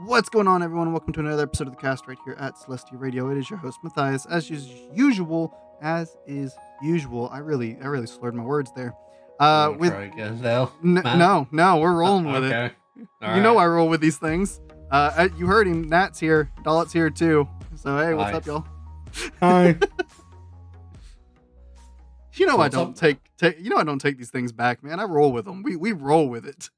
What's going on, everyone? Welcome to another episode of the cast right here at Celestia Radio. It is your host Matthias, usual. I really slurred my words there. You want to try again, though, Matt? No, we're rolling with it. Okay. All You know right. I roll with these things. You heard him. Nat's here. Dalet's here too. So hey, what's Hi. up, y'all? Hi. You know I What's don't up? take. You know I don't take these things back, man. I roll with them. We roll with it.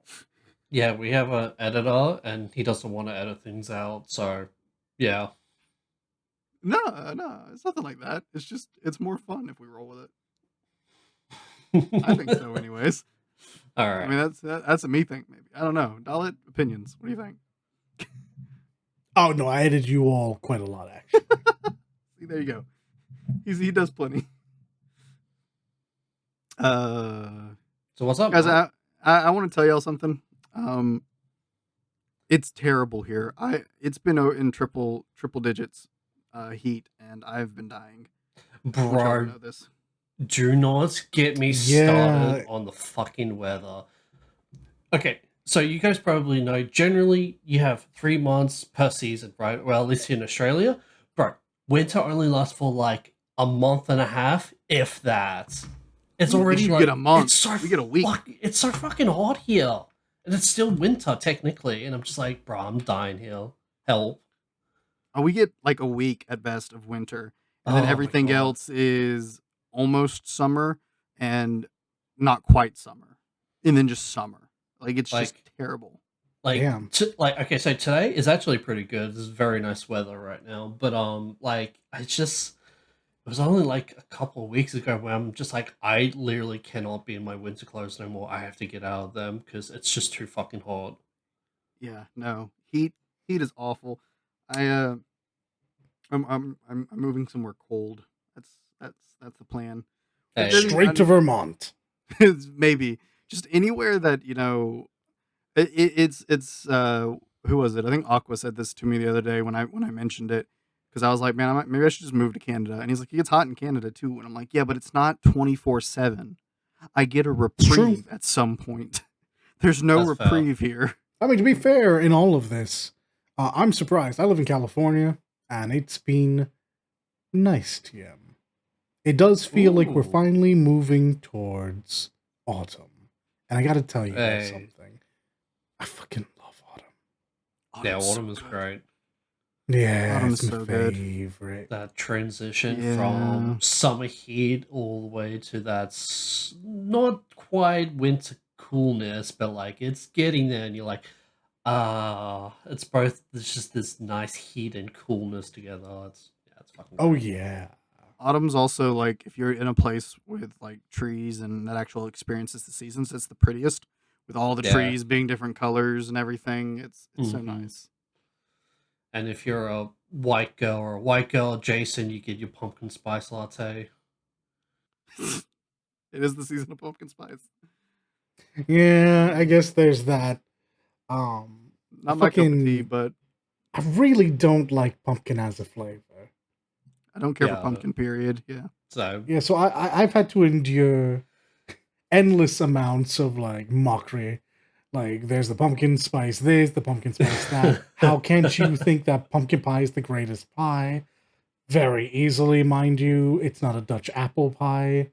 Yeah, we have an editor, and he doesn't want to edit things out. So, yeah. No, it's nothing like that. It's more fun if we roll with it. I think so, anyways. All I right. mean, that's a me thing, maybe. I don't know. Dalit, opinions. What do you think? Oh no, I edited you all quite a lot actually. See, there you go. He does plenty. So what's up, Guys, Matt? I want to tell y'all something. It's terrible here. It's been in triple digits, heat, and I've been dying. I want y'all to Bro, know this. do not get me started on the fucking weather. Okay, so you guys probably know, generally, you have 3 months per season, right? Well, at least in Australia. Bro, winter only lasts for like a month and a half, if that. It's At already least you like get a month. It's so We get a week. It's so fucking hot here, and it's still winter technically. And I'm just like, bro, I'm dying here. Help! We get like a week at best of winter, and then Oh my everything God. else is almost summer and not quite summer, and then just summer. Like it's just Like, terrible. like, Damn. okay. So today is actually pretty good. This is very nice weather right now. But like, it was only like a couple of weeks ago where I'm just like, I literally cannot be in my winter clothes no more. I have to get out of them because it's just too fucking hot. Yeah, no heat. Heat is awful. I'm moving somewhere cold. That's the plan. But Hey, then Straight to Vermont. maybe just anywhere that it's who was it? I think Aqua said this to me the other day when I mentioned it, because I was like, man, maybe I should just move to Canada. And he's like, it gets hot in Canada too. And I'm like, yeah, but it's not 24/7. I get a It's true. reprieve at some point. There's no That's fair. reprieve here. I mean, to be fair, in all of this, I'm surprised. I live in California, and it's been nice to you. It does feel like we're Ooh. finally moving towards autumn. And I gotta tell you guys Hey. something. I fucking love autumn. Yeah, Autumn's so autumn is good. great. Yeah, Autumn's it's my so good. favorite. That transition Yeah. from summer heat all the way to that not quite winter coolness, but like it's getting there, and you're like, it's both. It's just this nice heat and coolness together. It's fucking. Oh great. yeah. Autumn's also like if you're in a place with like trees and that actual experiences the seasons, it's the prettiest with all the Yeah. trees being different colors and everything. It's so Mhm. nice. And if you're a white girl or a white girl adjacent, you get your pumpkin spice latte. It is the season of pumpkin spice. Yeah, I guess there's that. Not my cup of tea, fucking but I really don't like pumpkin as a flavor. I don't care Yeah. for pumpkin. Period. Yeah. So Yeah, so I've had to endure endless amounts of like mockery. Like there's the pumpkin spice this, the pumpkin spice that. How can't you think that pumpkin pie is the greatest pie? Very easily, mind you. It's not a Dutch apple pie.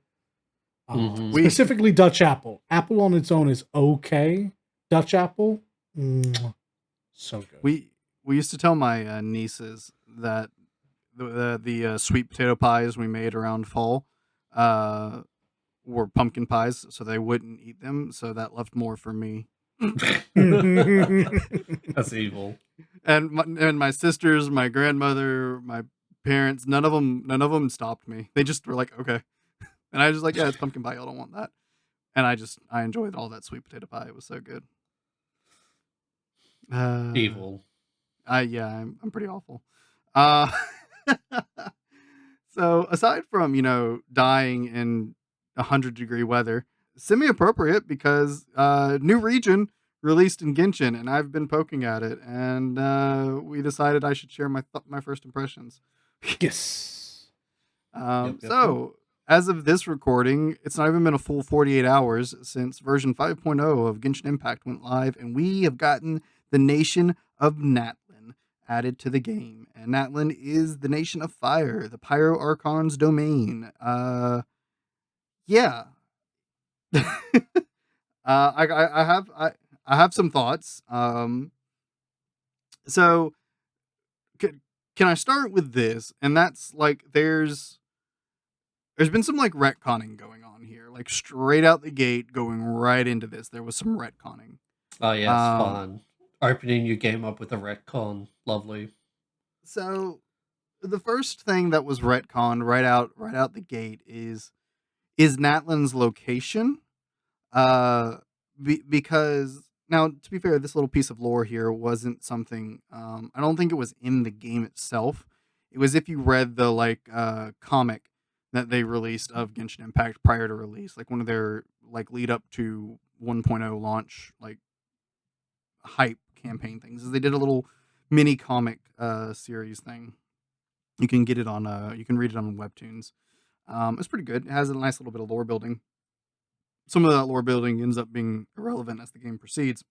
Mhm. Specifically Dutch apple. Apple on its own is okay. Dutch apple, so good. We used to tell my nieces that the sweet potato pies we made around fall were pumpkin pies, so they wouldn't eat them. So that left more for me. That's evil. And my sisters, my grandmother, my parents, none of them stopped me. They just were like, okay, and I was just like, yeah, it's pumpkin pie. Y'all don't want that. And I enjoyed all that sweet potato pie. It was so good. Evil. Yeah, I'm pretty awful. Uh, so aside from dying in 100-degree weather, semi-appropriate because new region released in Genshin, and I've been poking at it, and we decided I should share my first impressions. Yes. Yep. So as of this recording, it's not even been a full 48 hours since version 5.0 of Genshin Impact went live, and we have gotten the nation of Natlin added to the game. And Natlin is the nation of fire, the Pyro Archon's domain. Yeah. I have some thoughts. So can I start with this? And that's like there's been some like retconning going on here, like straight out the gate, going right into this. There was some retconning. Oh yeah, it's Um, fun. Opening your game up with a retcon, lovely. so the first thing that was retconned right out the gate is Natlin's location. Because now, to be fair, this little piece of lore here wasn't something. I don't think it was in the game itself. It was if you read the comic that they released of Genshin Impact prior to release, like one of their like lead up to 1.0 launch like hype campaign things. Is they did a little mini comic series thing. You can get it on you can read it on Webtoons. It's pretty good. It has a nice little bit of lore building. Some of that lore building ends up being irrelevant as the game proceeds.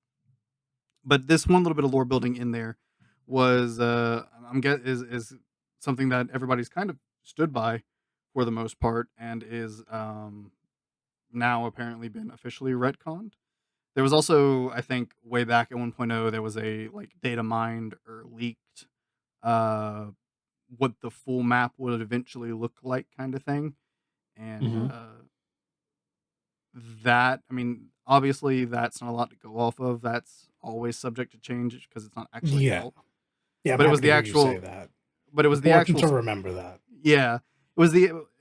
But this one little bit of lore building in there was is something that everybody's kind of stood by for the most part, and is now apparently been officially retconned. There was also, I think, way back at 1.0, there was a like data mined or leaked uh, what the full map would eventually look like, kind of thing, and Mhm. that, I mean, obviously that's not a lot to go off of. That's always subject to change because it's not actually Yeah. built. Yeah, I'm But it happy was to the hear you say actual that. but it was the Important actual to remember that. yeah. It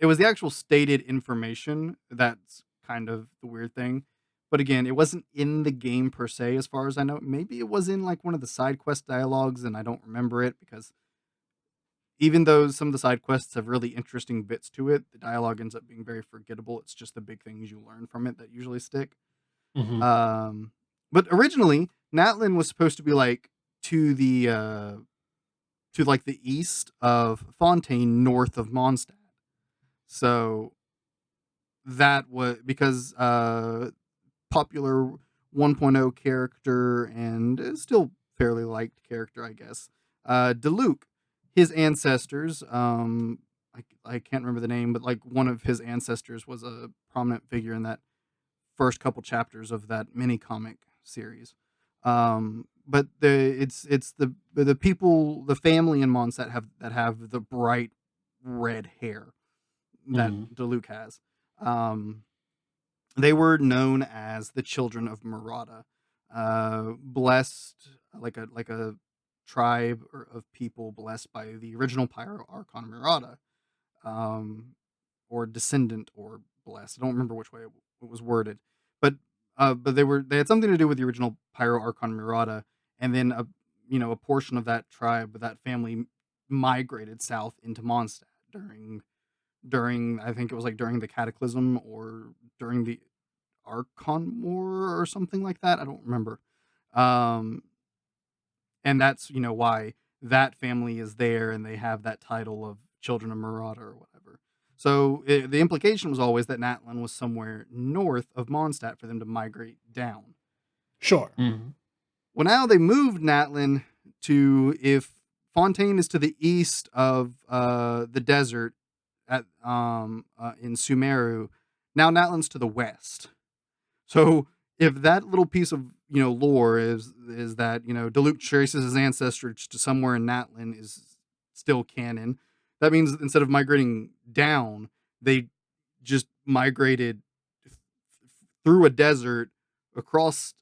was the actual stated information that's kind of the weird thing. But again, it wasn't in the game per se as far as I know. Maybe it was in like one of the side quest dialogues and I don't remember it because even though some of the side quests have really interesting bits to it, the dialogue ends up being very forgettable. It's just the big things you learn from it that usually stick. Mhm. Um, but originally, Natlin was supposed to be like to the to like the east of Fontaine, north of Mondstadt. So that was because popular 1.0 character and is still fairly liked character, I guess. Diluc, his ancestors, I can't remember the name, but like one of his ancestors was a prominent figure in that first couple chapters of that mini comic series. But it's the people, the family in Mondstadt have the bright red hair that Mhm. Diluc has. Um, they were known as the children of Murata, blessed like a tribe of people blessed by the original Pyro Archon Murata, um, or descendant or blessed. I don't remember which way it was worded, but they had something to do with the original Pyro Archon Murata, and then a portion of that tribe, that family, migrated south into Mondstadt during I think it was like during the Cataclysm or during the Archon War or something like that. I don't remember. Um, and that's why that family is there and they have that title of Children of Murata or whatever. So the implication was always that Natlin was somewhere north of Mondstadt for them to migrate down. Sure. Mhm. Well, now they moved Natlin to, if Fontaine is to the east of the desert at in Sumeru, now Natlin's to the west. So if that little piece of lore is that Diluc traces his ancestors to somewhere in Natlin is still canon, that means instead of migrating down, they just migrated through a desert across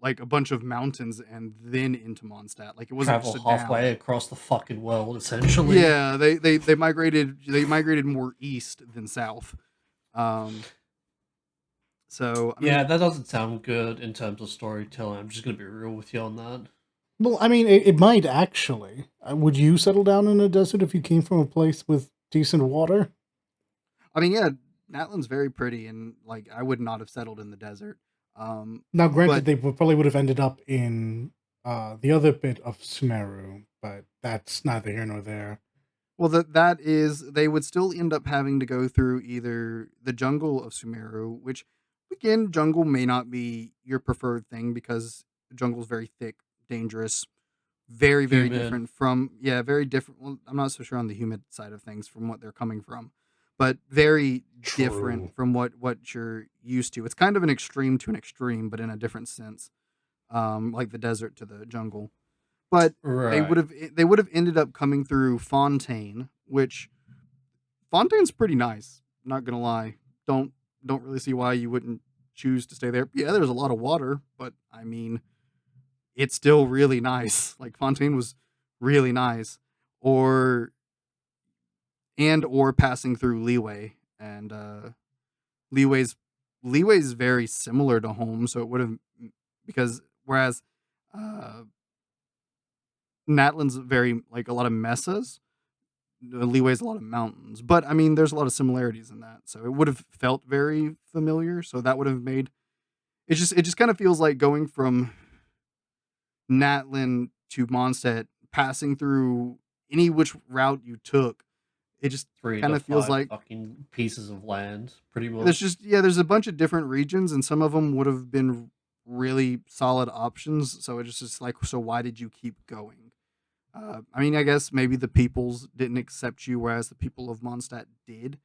like a bunch of mountains and then into Mondstadt. Like it wasn't Travel just a halfway down. across the fucking world, essentially. Yeah, they migrated more east than south. Um, so I Yeah, mean, that doesn't sound good in terms of storytelling. I'm just gonna be real with you on that. Well, I mean, it might actually. Would you settle down in a desert if you came from a place with decent water? yeah, Natlin's very pretty, and like I would not have settled in the desert. Now, But granted, they probably would have ended up in the other bit of Sumeru, but that's neither here nor there. well, that is, they would still end up having to go through either the jungle of Sumeru, which again, jungle may not be your preferred thing because The jungle's very thick, dangerous, very, very Humid. different from very different. Well, I'm not so sure on the humid side of things from what they're coming from, but very different True. from what you're used to. It's kind of an extreme to an extreme, but in a different sense, like the desert to the jungle. But Right. they would have ended up coming through Fontaine, which Fontaine's pretty nice. Not gonna lie, don't don't really see why you wouldn't choose to stay there. Yeah, there's a lot of water, but I mean, it's still really nice. Like Fontaine was really nice, or or passing through Leeway, and Leeway's Leeway's very similar to home, so it would have because whereas uh, Natlan's very like a lot of mesas, Leeway's a lot of mountains, but I mean, there's a lot of similarities in that, so it would have felt very familiar. So that would have made it just kind of feels like going from Natlin to Mondstadt, passing through any which route you took. It just Three kind to of feels five like fucking pieces of land, pretty there's much. just there's a bunch of different regions, and some of them would have been really solid options. So it's just like, so why did you keep going? I mean, I guess maybe the peoples didn't accept you, whereas the people of Mondstadt did.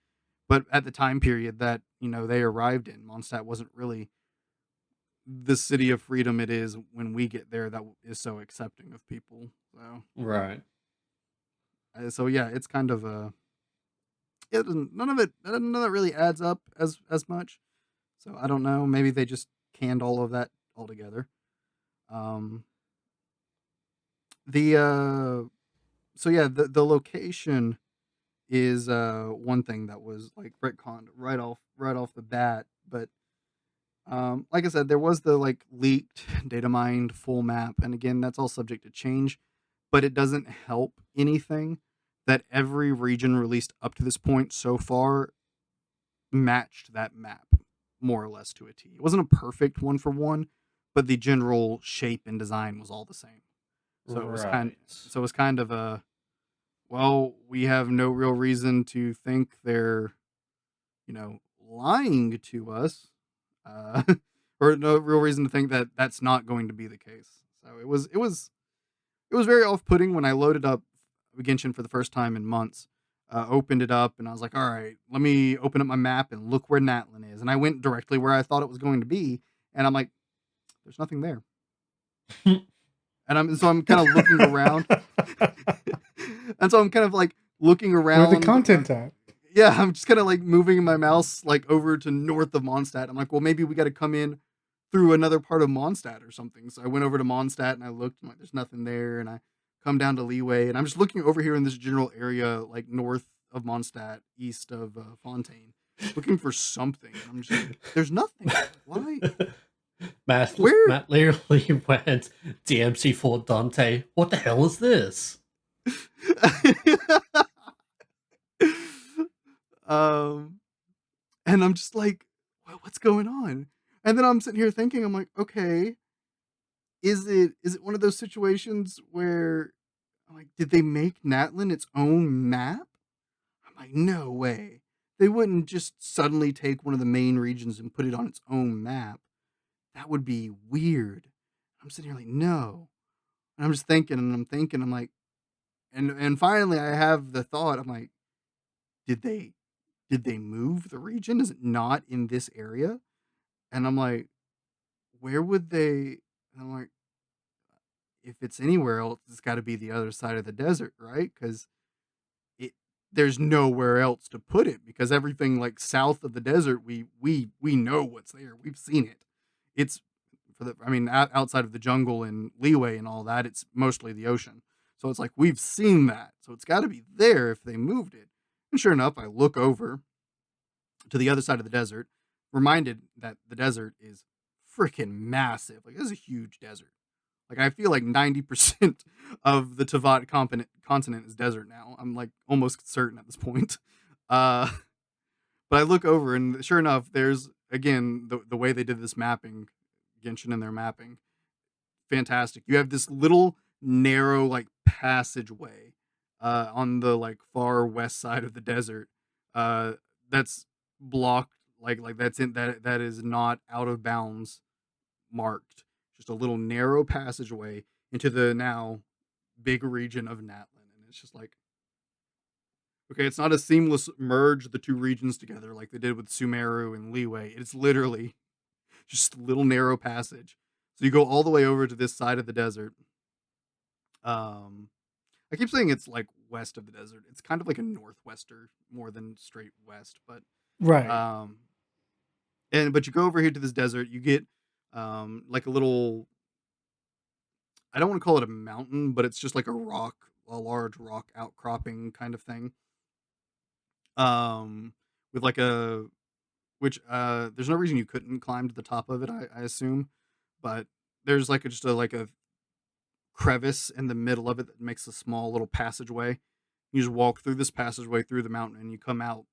But at the time period that they arrived in, Mondstadt wasn't really the city of freedom it is when we get there. That is so accepting of people. Right. So yeah, it's kind of a none of it really adds up as much. So I don't know. Maybe they just canned all of that altogether. Um, the so yeah, the location is one thing that was like retconned right off the bat. But like I said, there was the like leaked data mined full map, and again, that's all subject to change. But it doesn't help anything that every region released up to this point so far matched that map more or less to a T. It wasn't a perfect one for one, but the general shape and design was all the same. So it was kind Right. so it was kind of a, well, we have no real reason to think they're, lying to us. Uh or no real reason to think that that's not going to be the case. So it was very off-putting when I loaded up Genshin for the first time in months. Opened it up and I was like, all right, let me open up my map and look where Natlin is. And I went directly where I thought it was going to be, and I'm like, there's nothing there. And I'm kind of looking around, and so I'm kind of like looking Where the around. content at? Yeah, I'm just kind of like moving my mouse like over to north of Mondstadt. I'm like, well, maybe we got to come in through another part of Mondstadt or something. So I went over to Mondstadt and I looked. I'm like, there's nothing there. And I come down to Leeway, and I'm just looking over here in this general area, like north of Mondstadt, east of Fontaine, looking for something. And I'm just like, there's nothing. Why? Where? Matt literally went DMC for Dante. What the hell is this? um, and I'm just like, what's going on? And then I'm sitting here thinking, I'm like, okay, is it one of those situations where I'm like, did they make Natlin its own map? I'm like, no way. They wouldn't just suddenly take one of the main regions and put it on its own map. That would be weird. I'm sitting here like, no. And I'm just thinking and I'm thinking, I'm like, and finally I have the thought, I'm like, did they move the region? Is it not in this area? And I'm like, where would they? And I'm like, if it's anywhere else, it's got to be the other side of the desert, right? Because it there's nowhere else to put it, because everything like south of the desert, we know what's there. We've seen it. It's I mean, outside of the jungle and Leeway and all that, it's mostly the ocean. So it's like we've seen that. So it's got to be there if they moved it. And sure enough, I look over to the other side of the desert, reminded that the desert is freaking massive. Like, this is a huge desert. Like, I feel like 90% of the Tavat continent is desert now. I'm like almost certain at this point. Uh, but I look over, and sure enough, there's again the way they did this mapping, Genshin and their mapping, fantastic. You have this little narrow like passageway on the like far west side of the desert, uh, that's blocked, like that's in that is not out of bounds marked, just a little narrow passageway into the now big region of Natlin. And it's just like, okay, it's not a seamless merge the two regions together like they did with Sumeru and Leeway. It's literally just a little narrow passage. So you go all the way over to this side of the desert. I keep saying it's like west of the desert. It's kind of like a northwester more than straight west, but Right. um but you go over here to this desert, you get like a little, I don't want to call it a mountain, but it's just like a large rock outcropping kind of thing. Um with like a which there's no reason you couldn't climb to the top of it, I assume, but there's like like a crevice in the middle of it that makes a small little passageway. You just walk through this passageway through the mountain and you come out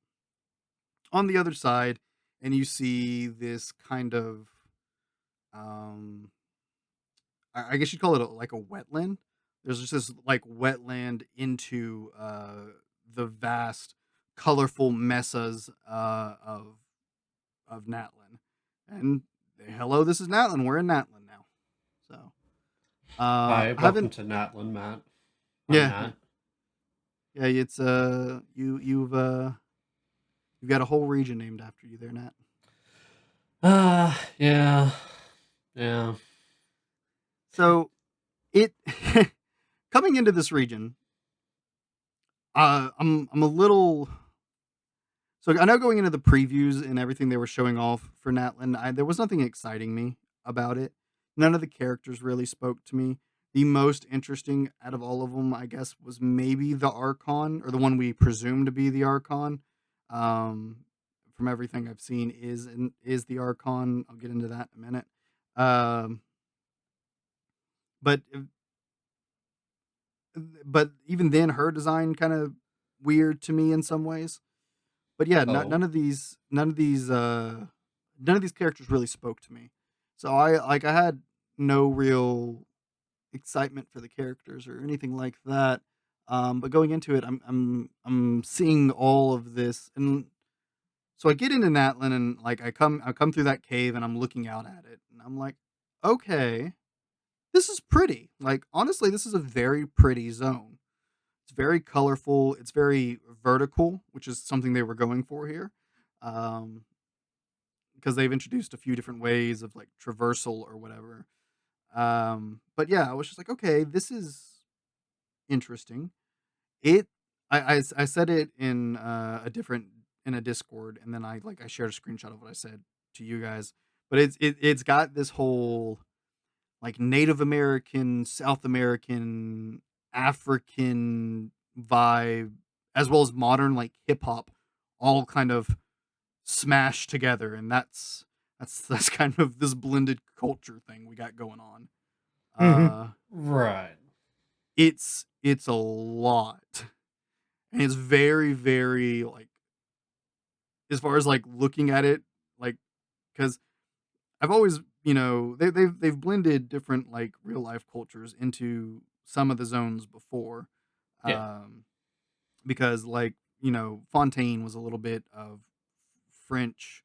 on the other side and you see this kind of um I guess you'd call it like a wetland. There's just this like wetland into the vast colorful mesas of Natlin. And hello, this is Natlin. We're in Natlin now. So Hi, I welcome haven't to Natlin, Matt. I'm yeah, Matt. yeah, it's you've got a whole region named after you there, Nat. Yeah. Yeah. So it coming into this region, I'm a little, so I know going into the previews and everything they were showing off for Natlin, there was nothing exciting me about it. None of the characters really spoke to me. The most interesting out of all of them, I guess, was maybe the Archon, or the one we presume to be the Archon. Um, from everything I've seen, is the Archon. I'll get into that in a minute. Um, but but even then, her design kind of weird to me in some ways. But yeah, Oh. none of these characters really spoke to me. So I had no real excitement for the characters or anything like that. But going into it, I'm seeing all of this, and so I get into Natlin, and like I come through that cave, and I'm looking out at it, and I'm like, okay, this is pretty. Like honestly, this is a very pretty zone. It's very colorful. It's very vertical, which is something they were going for here. Um, because they've introduced a few different ways of like traversal or whatever. But yeah, I was just like, okay, this is interesting. It, I said it in a different in a Discord, and then I shared a screenshot of what I said to you guys. But it's got this whole like Native American, South American, African vibe, as well as modern like hip hop, all kind of smashed together, and that's kind of this blended culture thing we got going on. Mhm. Right. It's a lot, and it's very like, as far as like looking at it, like, because I've always, they've blended different like real life cultures into some of the zones before, Yeah. um, because like Fontaine was a little bit of French,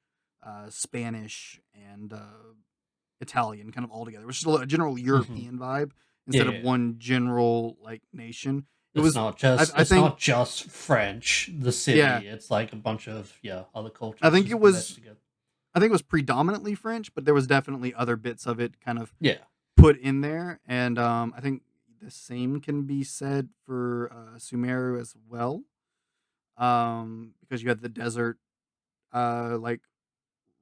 Spanish, and Italian, kind of all together. It was just a general Hmm. European vibe instead of Yeah. one general like nation. It It's was, not just I it's think, not just French, the yeah, city. It's like a bunch of other I cultures think it just meshed was, together. I think it was predominantly French, but there was definitely other bits of it kind of Yeah. put in there, and I think the same can be said for Sumeru as well, because you had the desert like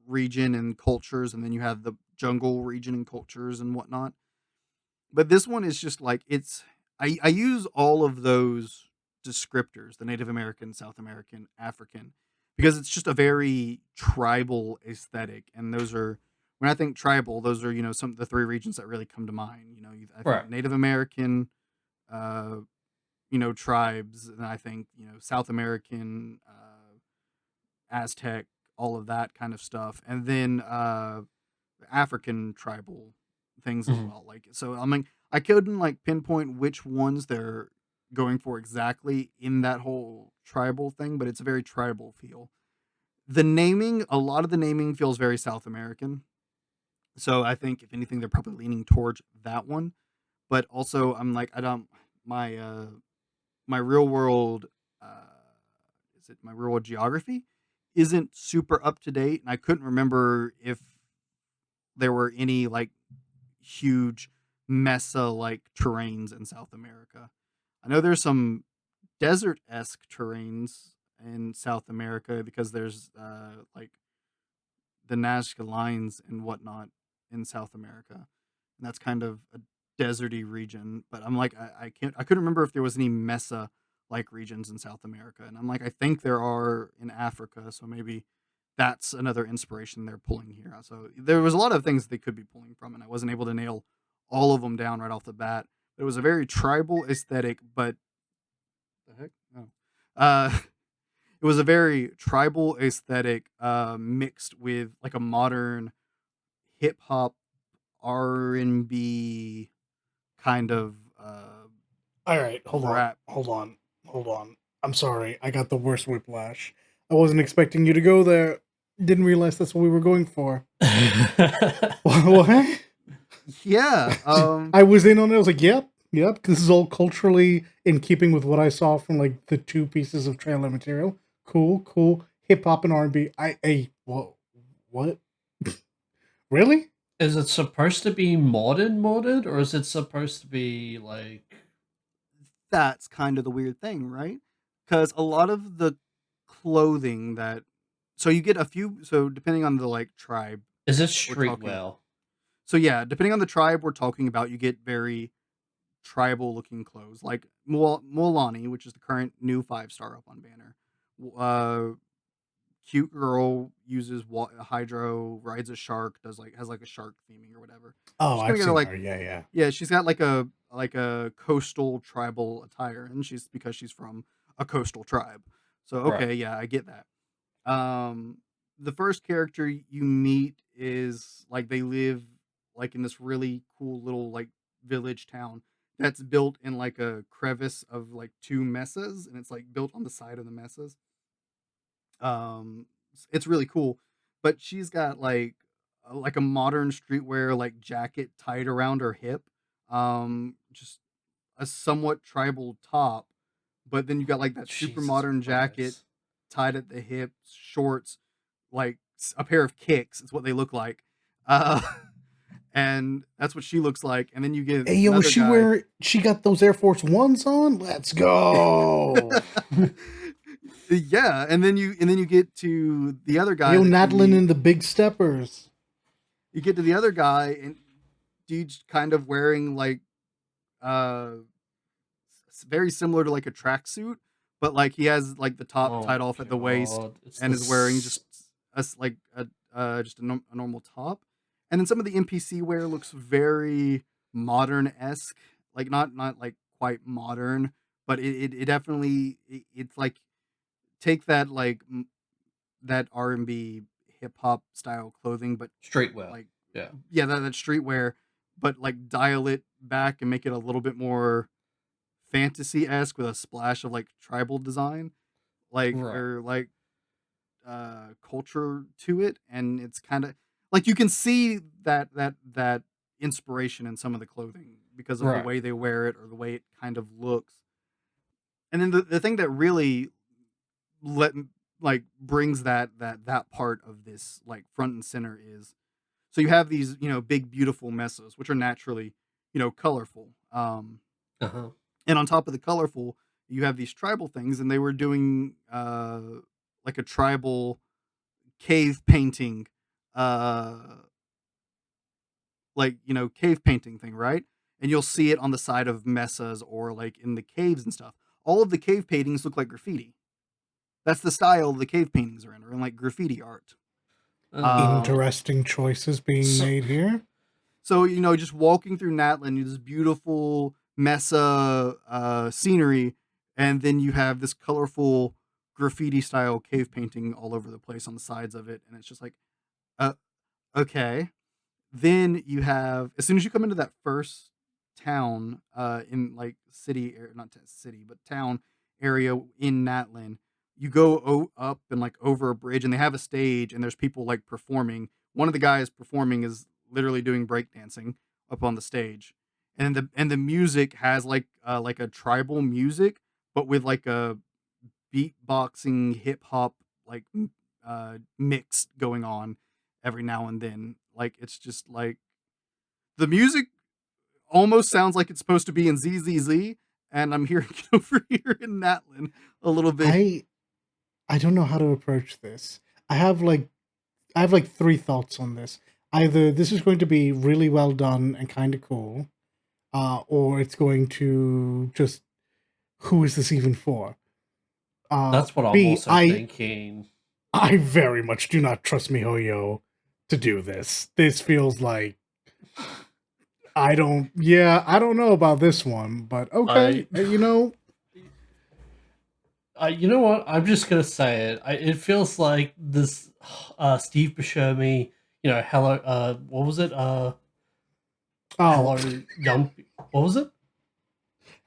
region and cultures, and then you have the jungle region and cultures and whatnot. But this one is just like I use all of those descriptors, the Native American, South American, African, because it's just a very tribal aesthetic. And those are, when I think tribal, those are, some of the three regions that really come to mind. I think Right. Native American, uh, tribes, and I think, South American, Aztec, all of that kind of stuff. And then African tribal things as Hmm. well. Like, so I mean, I couldn't like pinpoint which ones they're going for exactly in that whole tribal thing, but it's a very tribal feel. A lot of the naming feels very South American. So I think if anything, they're probably leaning towards that one. But also, I'm like, I don't my my real world uh, is it my real world geography isn't super up to date, and I couldn't remember if there were any like huge mesa like terrains in South America. I know there's some desert esque terrains in South America because there's like the Nazca lines and whatnot in South America, and that's kind of a deserty region. But I'm like, I couldn't remember if there was any mesa like regions in South America, and I'm like, I think there are in Africa, so maybe that's another inspiration they're pulling here. So there was a lot of things they could be pulling from, and I wasn't able to nail all of them down right off the bat. It was a very tribal aesthetic, but the heck, oh, it was a very tribal aesthetic mixed with like a modern hip hop R&B kind of All right, hold on, rap. hold on, hold on. I'm sorry, I got the worst whiplash. I wasn't expecting you to go there. Didn't realize that's what we were going for. What? Yeah. I was in on it. I was like, yep, yep. This is all culturally in keeping with what I saw from like the 2 pieces of trailer material. Cool, cool. Hip hop and R&B. What? Really? Is it supposed to be modern, or is it supposed to be like? That's kind of the weird thing, right? Cuz a lot of the clothing that so you get a few so depending on the like tribe Is it we're talking. streetwear? So yeah, depending on the tribe we're talking about, you get very tribal looking clothes like Molani, which is the current new 5-star up on Banner. Uh Cute girl uses hydro, rides a shark, does like has like a shark theming or whatever. Oh, She's gonna I've get seen like her. Yeah, yeah. yeah, she's got like a coastal tribal attire, and she's because she's from a coastal tribe. So Right. okay, yeah, I get that. Um, the first character you meet is like they live like in this really cool little like village town that's built in like a crevice of like two mesas, and it's like built on the side of the mesas. It's really cool, but she's got like a modern streetwear like jacket tied around her hip, just a somewhat tribal top, but then you got like that super Jesus modern jacket Christ. tied at the hips, shorts, like a pair of kicks. Is what they look like, and that's what she looks like. And then you get Hey, yo, another guy. she got those Air Force Ones on? Let's go. Yeah, and then you get to the other guy Yo, that you Natlin meet. and the Big Steppers. You get to the other guy, and dude's kind of wearing like uh very similar to like a tracksuit, but like he has like the top Oh tied my off at the waist god! It's and is wearing this. just like just a normal top. And then some of the NPC wear looks very modern esque, like not like quite modern, but it definitely it's like take that like that R&B hip hop style clothing, but Streetwear. like Yeah. yeah, that streetwear, but like dial it back and make it a little bit more fantasy esque with a splash of like tribal design, like Right. or like culture to it, and it's kind of like you can see that inspiration in some of the clothing because of the Right. way they wear it or the way it kind of looks. And then the thing that really let like brings that part of this like front and center is so you have these big beautiful mesas which are naturally colorful, Uh huh. and on top of the colorful you have these tribal things, and they were doing like a tribal cave painting, uh like cave painting thing, right? And you'll see it on the side of mesas or like in the caves and stuff. All of the cave paintings look like graffiti. That's the style the cave paintings are in, or in like graffiti art. Uh. Um, Interesting choices being So. made here. so just walking through Natlan, this beautiful mesa scenery, and then you have this colorful graffiti style cave painting all over the place on the sides of it, and it's just like, uh, okay. Then you have as soon as you come into that first town, in like city or not city, but town area in Natlan, you go up and like over a bridge, and they have a stage, and there's people like performing. One of the guys performing is literally doing breakdancing up on the stage, and the music has like a tribal music, but with like a beatboxing hip hop like mix going on every now and then. Like it's just like the music almost sounds like it's supposed to be in ZZZ, and I'm hearing it over here in Natlin a little bit. I don't know how to approach this. I have like three thoughts on this. Either this is going to be really well done and kind of cool, or it's going to just who is this even for? That's what I'm B, also thinking. I very much do not trust MiHoYo to do this. This feels like I don't know about this one, but okay, you know. You know what? I'm just gonna say it. It feels like this Steve Buscemi, hello, what was it? Hello, young. What was it?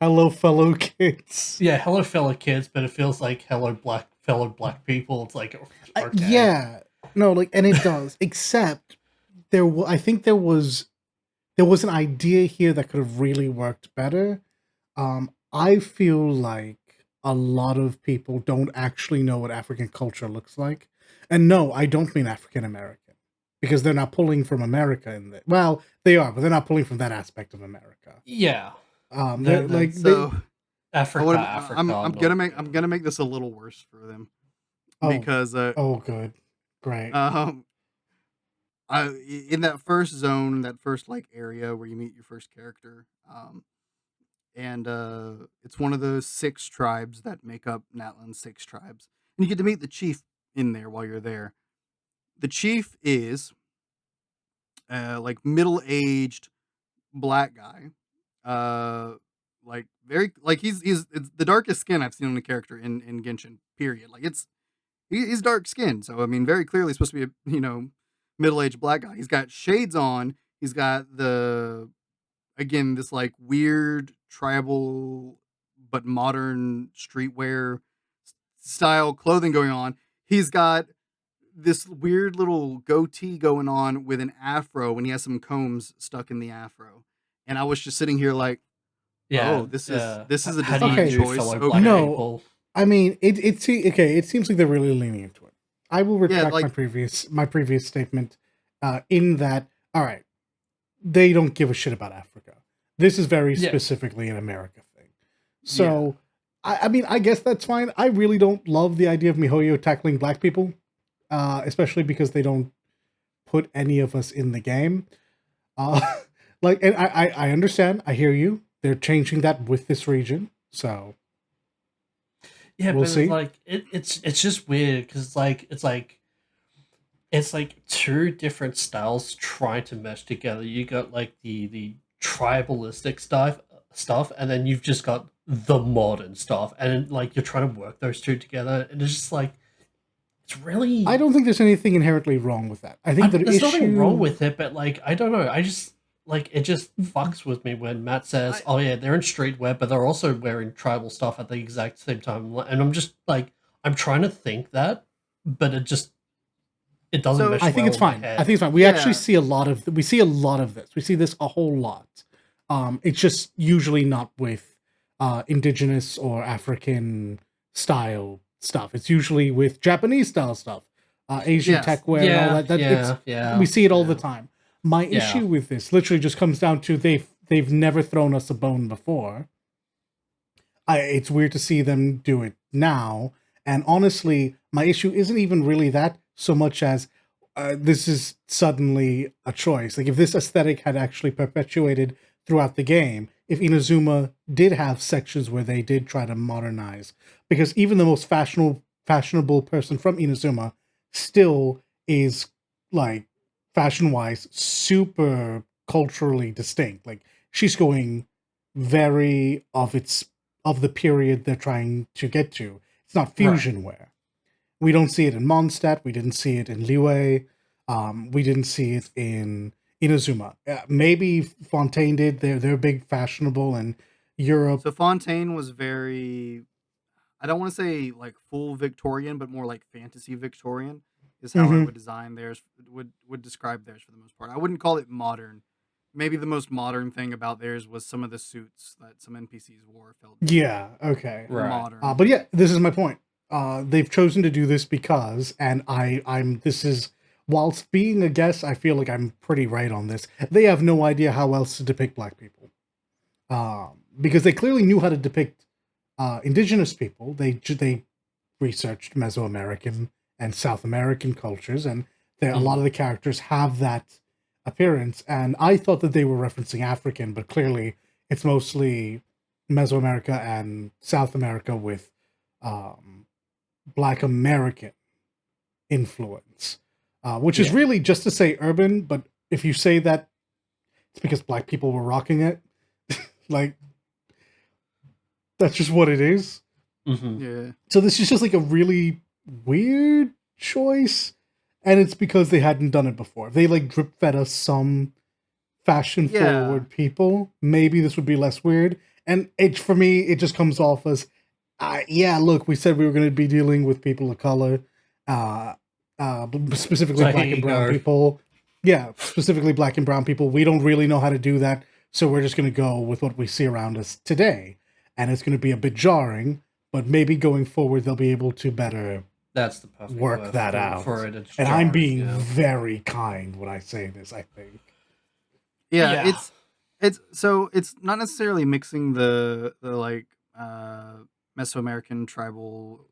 Hello, fellow kids. Yeah, hello, fellow kids. But it feels like hello, fellow black people. It's like, okay. Yeah, no, like, and it does. Except I think there was an idea here that could have really worked better. I feel like a lot of people don't actually know what African culture looks like, and no, I don't mean African American, because they're not pulling from America in the well, they are, but they're not pulling from that aspect of America. Yeah. They're like So Africa. I'm gonna make this a little worse for them because good, great. In that first zone, that first like area where you meet your first character, and it's one of those 6 tribes that make up Natlan's 6 tribes, and you get to meet the chief in there while you're there. The chief is like middle-aged black guy, like very like it's the darkest skin I've seen on a character in Genshin. Period. Like he's dark skinned, so I mean, very clearly supposed to be a middle-aged black guy. He's got shades on. He's got this like weird tribal but modern streetwear style clothing going on. He's got this weird little goatee going on with an afro, and he has some combs stuck in the afro. And I was just sitting here like, oh, this is a design choice. Okay. No, people? I mean it seems like they're really leaning into it. I will retract my previous statement, in that, all right, they don't give a shit about Africa. This is very specifically an America thing. So, I mean, I guess that's fine. I really don't love the idea of MiHoYo tackling black people, especially because they don't put any of us in the game. Like, and I understand. I hear you. They're changing that with this region, so yeah, we'll but see. It's just weird because it's like 2 different styles trying to mesh together. You got like the tribalistic stuff, and then you've just got the modern stuff, and like you're trying to work those 2 together, and it's just like it's really. I don't think there's anything inherently wrong with that. I think there's nothing wrong with it, but like I don't know. I just like it just fucks with me when Matt says, "Oh yeah, they're in streetwear, but they're also wearing tribal stuff at the exact same time," and I'm just like, I'm trying to think that, but it doesn't. Mesh I think it's fine. I think it's fine. We actually see a lot of this. We see this a whole lot. It's just usually not with indigenous or African style stuff. It's usually with Japanese style stuff, Asian tech wear, and all that. We see it all the time. My issue with this literally just comes down to they've never thrown us a bone before. It's weird to see them do it now. And honestly, my issue isn't even really that so much as this is suddenly a choice. Like, if this aesthetic had actually perpetuated throughout the game, if Inazuma did have sections where they did try to modernize, because even the most fashionable person from Inazuma still is, like, fashion-wise, super culturally distinct. Like, she's going very of the period they're trying to get to. It's not fusion wear. We don't see it in Mondstadt. We didn't see it in Liyue. We didn't see it in Inazuma. Maybe Fontaine did. They're big fashionable in Europe. So Fontaine was very, I don't want to say like full Victorian, but more like fantasy Victorian. is how I would design theirs. Would describe theirs for the most part. I wouldn't call it modern. Maybe the most modern thing about theirs was some of the suits that some NPCs wore felt Yeah, okay. Right. modern. But yeah, this is my point. They've chosen to do this because, and this is, whilst being a guess, I feel like I'm pretty right on this. They have no idea how else to depict black people. Because they clearly knew how to depict indigenous people. They researched Mesoamerican and South American cultures, and a lot of the characters have that appearance. And I thought that they were referencing African, but clearly it's mostly Mesoamerica and South America with Black American influence, which is really just to say urban. But if you say that, it's because black people were rocking it. Like, that's just what it is. Yeah. So this is just like a really weird choice, and it's because they hadn't done it before. If they like drip fed us some fashion forward people, maybe this would be less weird. And for me, it just comes off as, yeah, look, we said we were going to be dealing with people of color, specifically black and brown people. Yeah, specifically black and brown people. We don't really know how to do that, so we're just going to go with what we see around us today. And it's going to be a bit jarring, but maybe going forward they'll be able to better That's the perfect work that out. For it. And I'm being very kind when I say this, I think. Yeah. It's so it's not necessarily mixing the like Mesoamerican tribal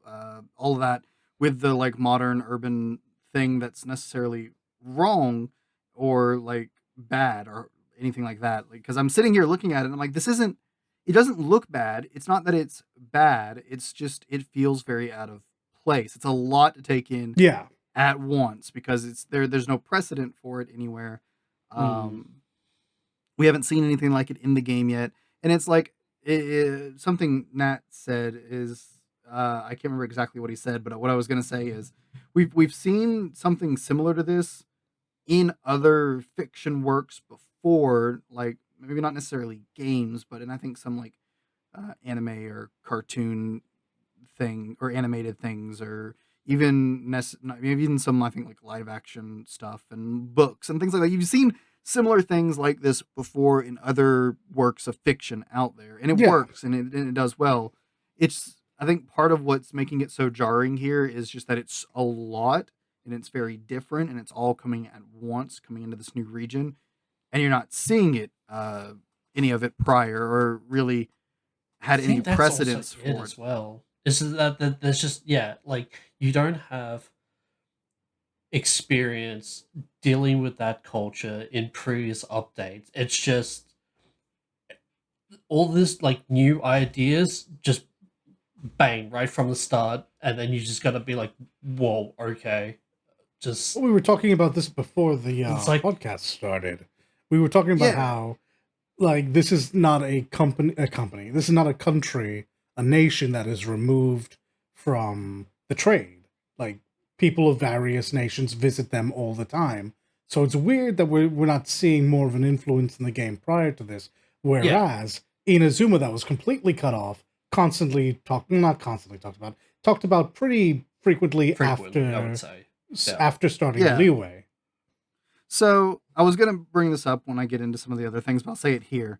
all of that with the like modern urban thing that's necessarily wrong or like bad or anything like that. Like, because I'm sitting here looking at it and I'm like, it doesn't look bad. It's not that it's bad. It's just it feels very out of place. It's a lot to take in at once because there's no precedent for it anywhere. We haven't seen anything like it in the game yet. And it's like something Nat said is I can't remember exactly what he said, but what I was going to say is we've seen something similar to this in other fiction works before, like maybe not necessarily games, but in I think some like anime or cartoon thing or animated things, or even maybe even some I think like live action stuff and books and things like that. You've seen similar things like this before in other works of fiction out there, and it works and it does well. It's I think part of what's making it so jarring here is just that it's a lot and it's very different and it's all coming at once, coming into this new region, and you're not seeing it any of it prior or really had any precedence for it as well. Is that there's just like you don't have experience dealing with that culture in previous updates. It's just all this like new ideas just bang right from the start, and then you just gotta be like, whoa, okay. Just we were talking about this before the podcast started. We were talking about how like this is not a company. This is not a country, a nation that is removed from the trade. Like people of various nations visit them all the time. So it's weird that we're not seeing more of an influence in the game prior to this. Whereas Inazuma, that was completely cut off, talked about pretty frequently after, I would say. After starting Leeway. So I was gonna bring this up when I get into some of the other things, but I'll say it here.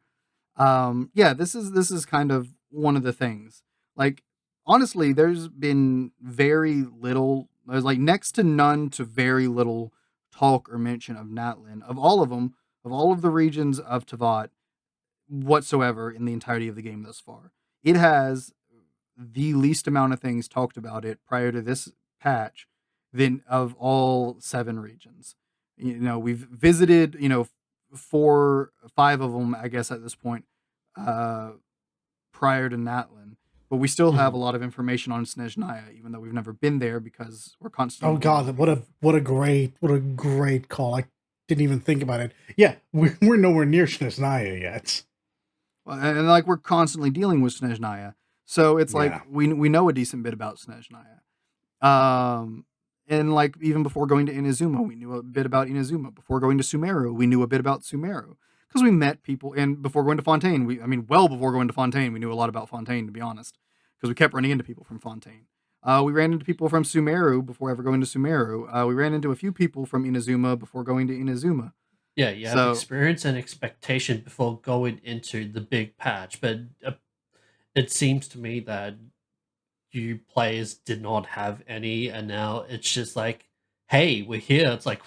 This is kind of one of the things. Like honestly, there's been very little. There's like next to none to very little talk or mention of Natlin, of all of them, of all of the regions of Tavat whatsoever in the entirety of the game thus far. It has the least amount of things talked about it prior to this patch than of all 7 regions. You know, we've visited, 4, 5 of them, I guess, at this point, prior to Natlin. But we still have a lot of information on Snezhnaya, even though we've never been there because we're constantly. Oh God, what a great call! I didn't even think about it. Yeah, we're nowhere near Snezhnaya yet. Well, and like we're constantly dealing with Snezhnaya, so it's like we know a decent bit about Snezhnaya. And like even before going to Inazuma, we knew a bit about Inazuma. Before going to Sumeru, we knew a bit about Sumeru because we met people. And before going to Fontaine, well before going to Fontaine, we knew a lot about Fontaine, to be honest, because we kept running into people from Fontaine. We ran into people from Sumeru before ever going to Sumeru. We ran into a few people from Inazuma before going to Inazuma. Yeah, you have experience and expectation before going into the big patch, but it seems to me that you players did not have any, and now it's just like, hey, we're here. It's like,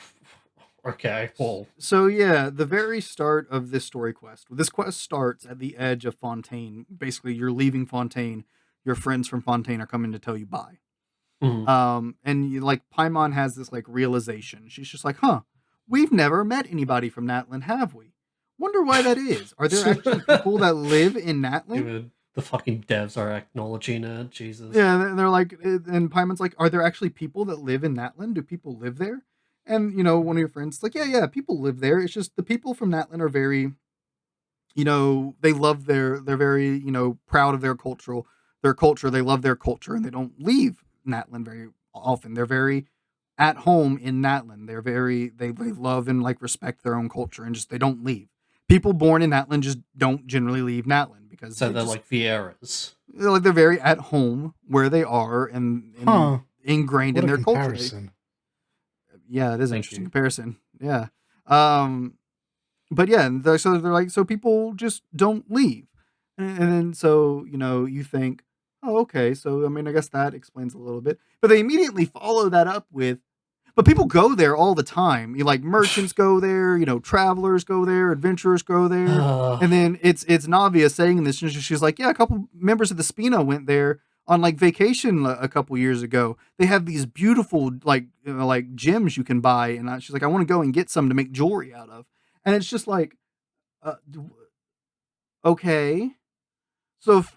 okay, well. So yeah, the very start of this story quest. This quest starts at the edge of Fontaine. Basically, you're leaving Fontaine. Your friends from Fontaine are coming to tell you bye. And you, like, Paimon has this like realization. She's just like, huh, we've never met anybody from Natlan, have we? Wonder why that is. Are there actually people that live in Natlan? Even the fucking devs are acknowledging it. Jesus. Yeah, they're like, and Paimon's like, are there actually people that live in Natlan? Do people live there? And one of your friends is like, yeah, people live there. It's just the people from Natlan are very, they love they're very, proud of their culture. They love their culture, and they don't leave Natlan very often. They're very at home in Natlan. They love and like respect their own culture, and just they don't leave. People born in Natlan just don't generally leave Natlan because they're like Vieras. They're very at home where they are and ingrained in their culture. Yeah, it is an interesting comparison. Yeah. But yeah, so they're like, so people just don't leave. And then so, you think, oh, okay. So, I mean, I guess that explains a little bit. But they immediately follow that up with, but people go there all the time. Like merchants go there, travelers go there, adventurers go there. And then it's Navia saying this. And she's like, yeah, a couple members of the Spina went there on like vacation a couple years ago. They have these beautiful like gems you can buy. And she's like, I want to go and get some to make jewelry out of. And it's just like, okay. So, if,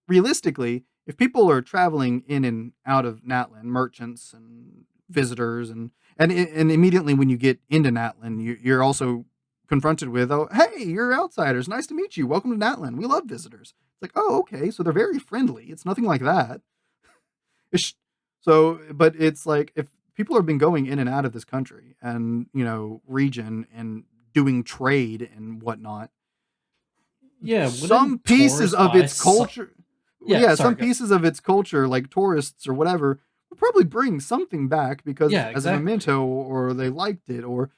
realistically, if people are traveling in and out of Natlan, merchants and visitors, and immediately when you get into Natlan, you're also confronted with, oh, hey, you're outsiders. Nice to meet you. Welcome to Natlan. We love visitors. It's like, oh, okay. So they're very friendly. It's nothing like that. But it's like, if people have been going in and out of this country and, region and doing trade and whatnot, some pieces of its culture, pieces of its culture, like tourists or whatever, would probably bring something back because as a memento, or they liked it, or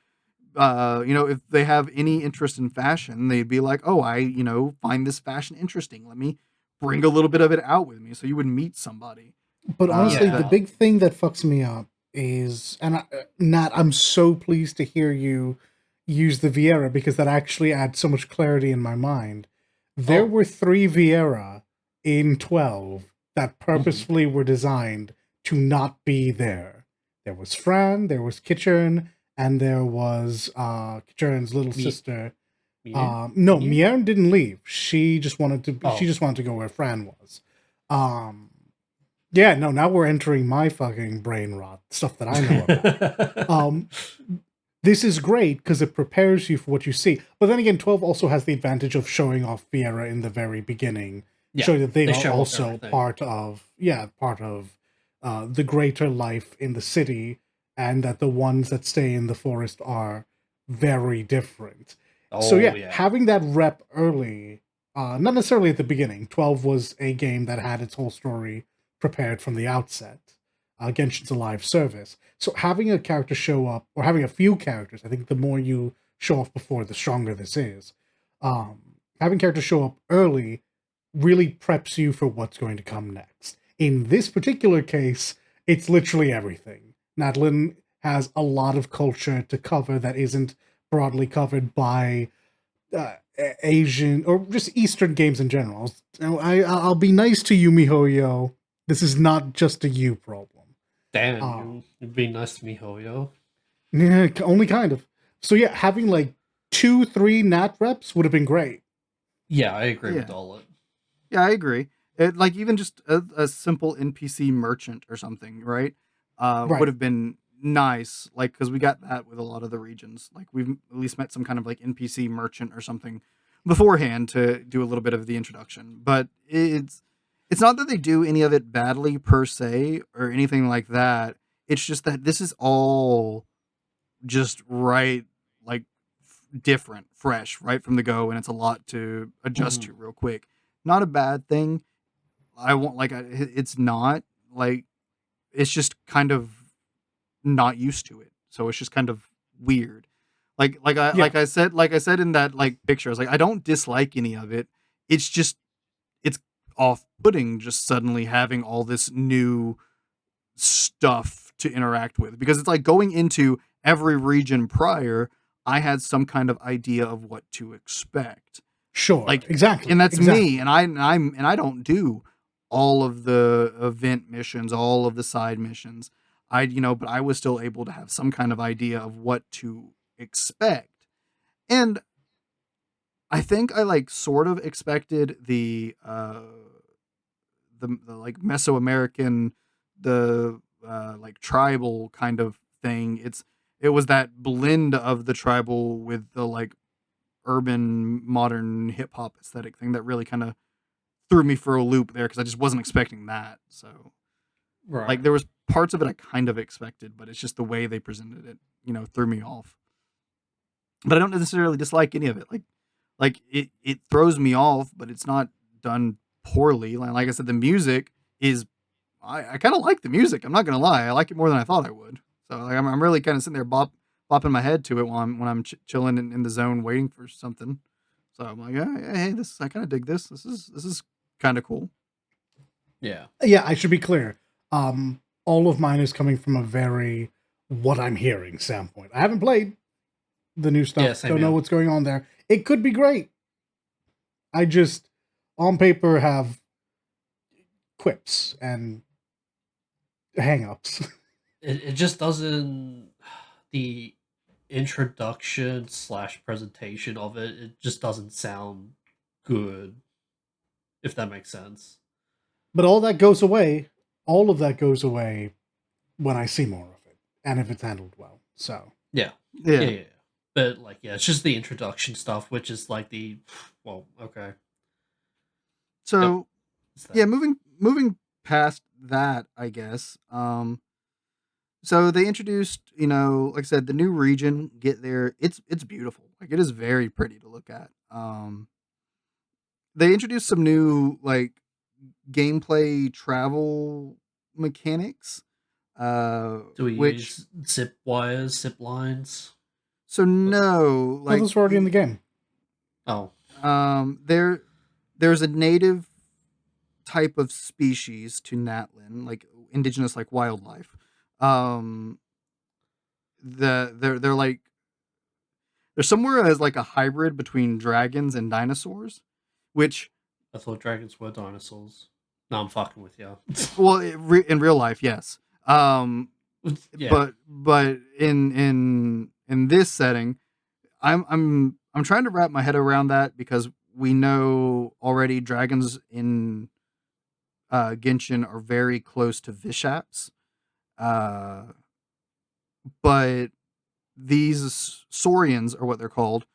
if they have any interest in fashion, they'd be like, oh, I find this fashion interesting. Let me bring a little bit of it out with me. So you would meet somebody. But honestly, the big thing that fucks me up is, and Nat, I'm so pleased to hear you use the Vieira because that actually adds so much clarity in my mind. There were 3 Vieira in 12 that purposefully were designed to not be there. There was Fran, there was Kitchern, and there was Kitchern's little sister. Mierne didn't leave. She just wanted to go where Fran was. Now we're entering my fucking brain rot, stuff that I know about. This is great because it prepares you for what you see. But then again, 12 also has the advantage of showing off Vieira in the very beginning. Showing that they are also part of the greater life in the city, and that the ones that stay in the forest are very different. Having that rep early, not necessarily at the beginning. 12 was a game that had its whole story prepared from the outset. Genshin's a live service. So having a character show up, or having a few characters, I think the more you show off before, the stronger this is. Having characters show up early really preps you for what's going to come next. In this particular case, it's literally everything. Natlan has a lot of culture to cover that isn't broadly covered by Asian or just Eastern games in general. I'll be nice to you, MiHoYo. This is not just a you problem. Damn, you'd be nice to MiHoYo. Yeah, only kind of. So having like 2-3 Nat reps would have been great. Yeah, I agree with all it. Yeah, I agree. Like even just a simple NPC merchant or something, right? Would have been nice, like, because we got that with a lot of the regions. Like we've at least met some kind of like NPC merchant or something beforehand to do a little bit of the introduction. But it's not that they do any of it badly per se or anything like that. It's just that this is all just right, like different, fresh, right from the go, and it's a lot to adjust to real quick. Not a bad thing. It's not like it's just kind of not used to it. So it's just kind of weird. Like I said in that like picture, I was like, I don't dislike any of it. It's just it's off-putting just suddenly having all this new stuff to interact with, because it's like going into every region prior, I had some kind of idea of what to expect. Sure, Like, exactly, and that's exactly. me, and I don't do all of the event missions, all of the side missions. But I was still able to have some kind of idea of what to expect. And I think I like sort of expected the like Mesoamerican, the like tribal kind of thing. It was that blend of the tribal with the like urban modern hip hop aesthetic thing that really kind of threw me for a loop there, because I just wasn't expecting that. So Right. like there was parts of it I kind of expected, but it's just the way they presented it, threw me off. But I don't necessarily dislike any of it. Like it throws me off, but it's not done poorly. Like I said, the music is I kind of like the music. I'm not gonna lie, I like it more than I thought I would. So like I'm really kind of sitting there bopping my head to it while I'm chilling in the zone waiting for something. So I'm like, hey, this I kind of dig this. This is kind of cool. Yeah. Yeah, I should be clear. All of mine is coming from a very what I'm hearing standpoint. I haven't played the new Yeah, stuff. same Don't know here. what's going on there. It could be great. I just, on paper, have quips and hang-ups. It just doesn't, the introduction slash presentation of it just doesn't sound good, if that makes sense. But all that goes away. All of that goes away when I see more of it, and if it's handled well. So Yeah. Yeah, Yeah. yeah, yeah. But like, yeah, it's just the introduction stuff, which is like the, well, okay. Yep. So It's yeah, that. moving past that, I guess. So they introduced, like I said, the new region. Get there, it's beautiful. Like it is very pretty to look at. They introduced some new like gameplay travel mechanics. Do we Which use zip wires, zip lines? so no, no, like those were already in the game. Oh, there's a native type of species to Natlin, like indigenous like wildlife. Um, they're like they're somewhere as like a hybrid between dragons and dinosaurs, which I thought dragons were dinosaurs. No, I'm fucking with you. well in real life, yes. Yeah. But in this setting, I'm trying to wrap my head around that, because we know already dragons in Genshin are very close to Vishaps. Uh, but these Saurians, or what they're called,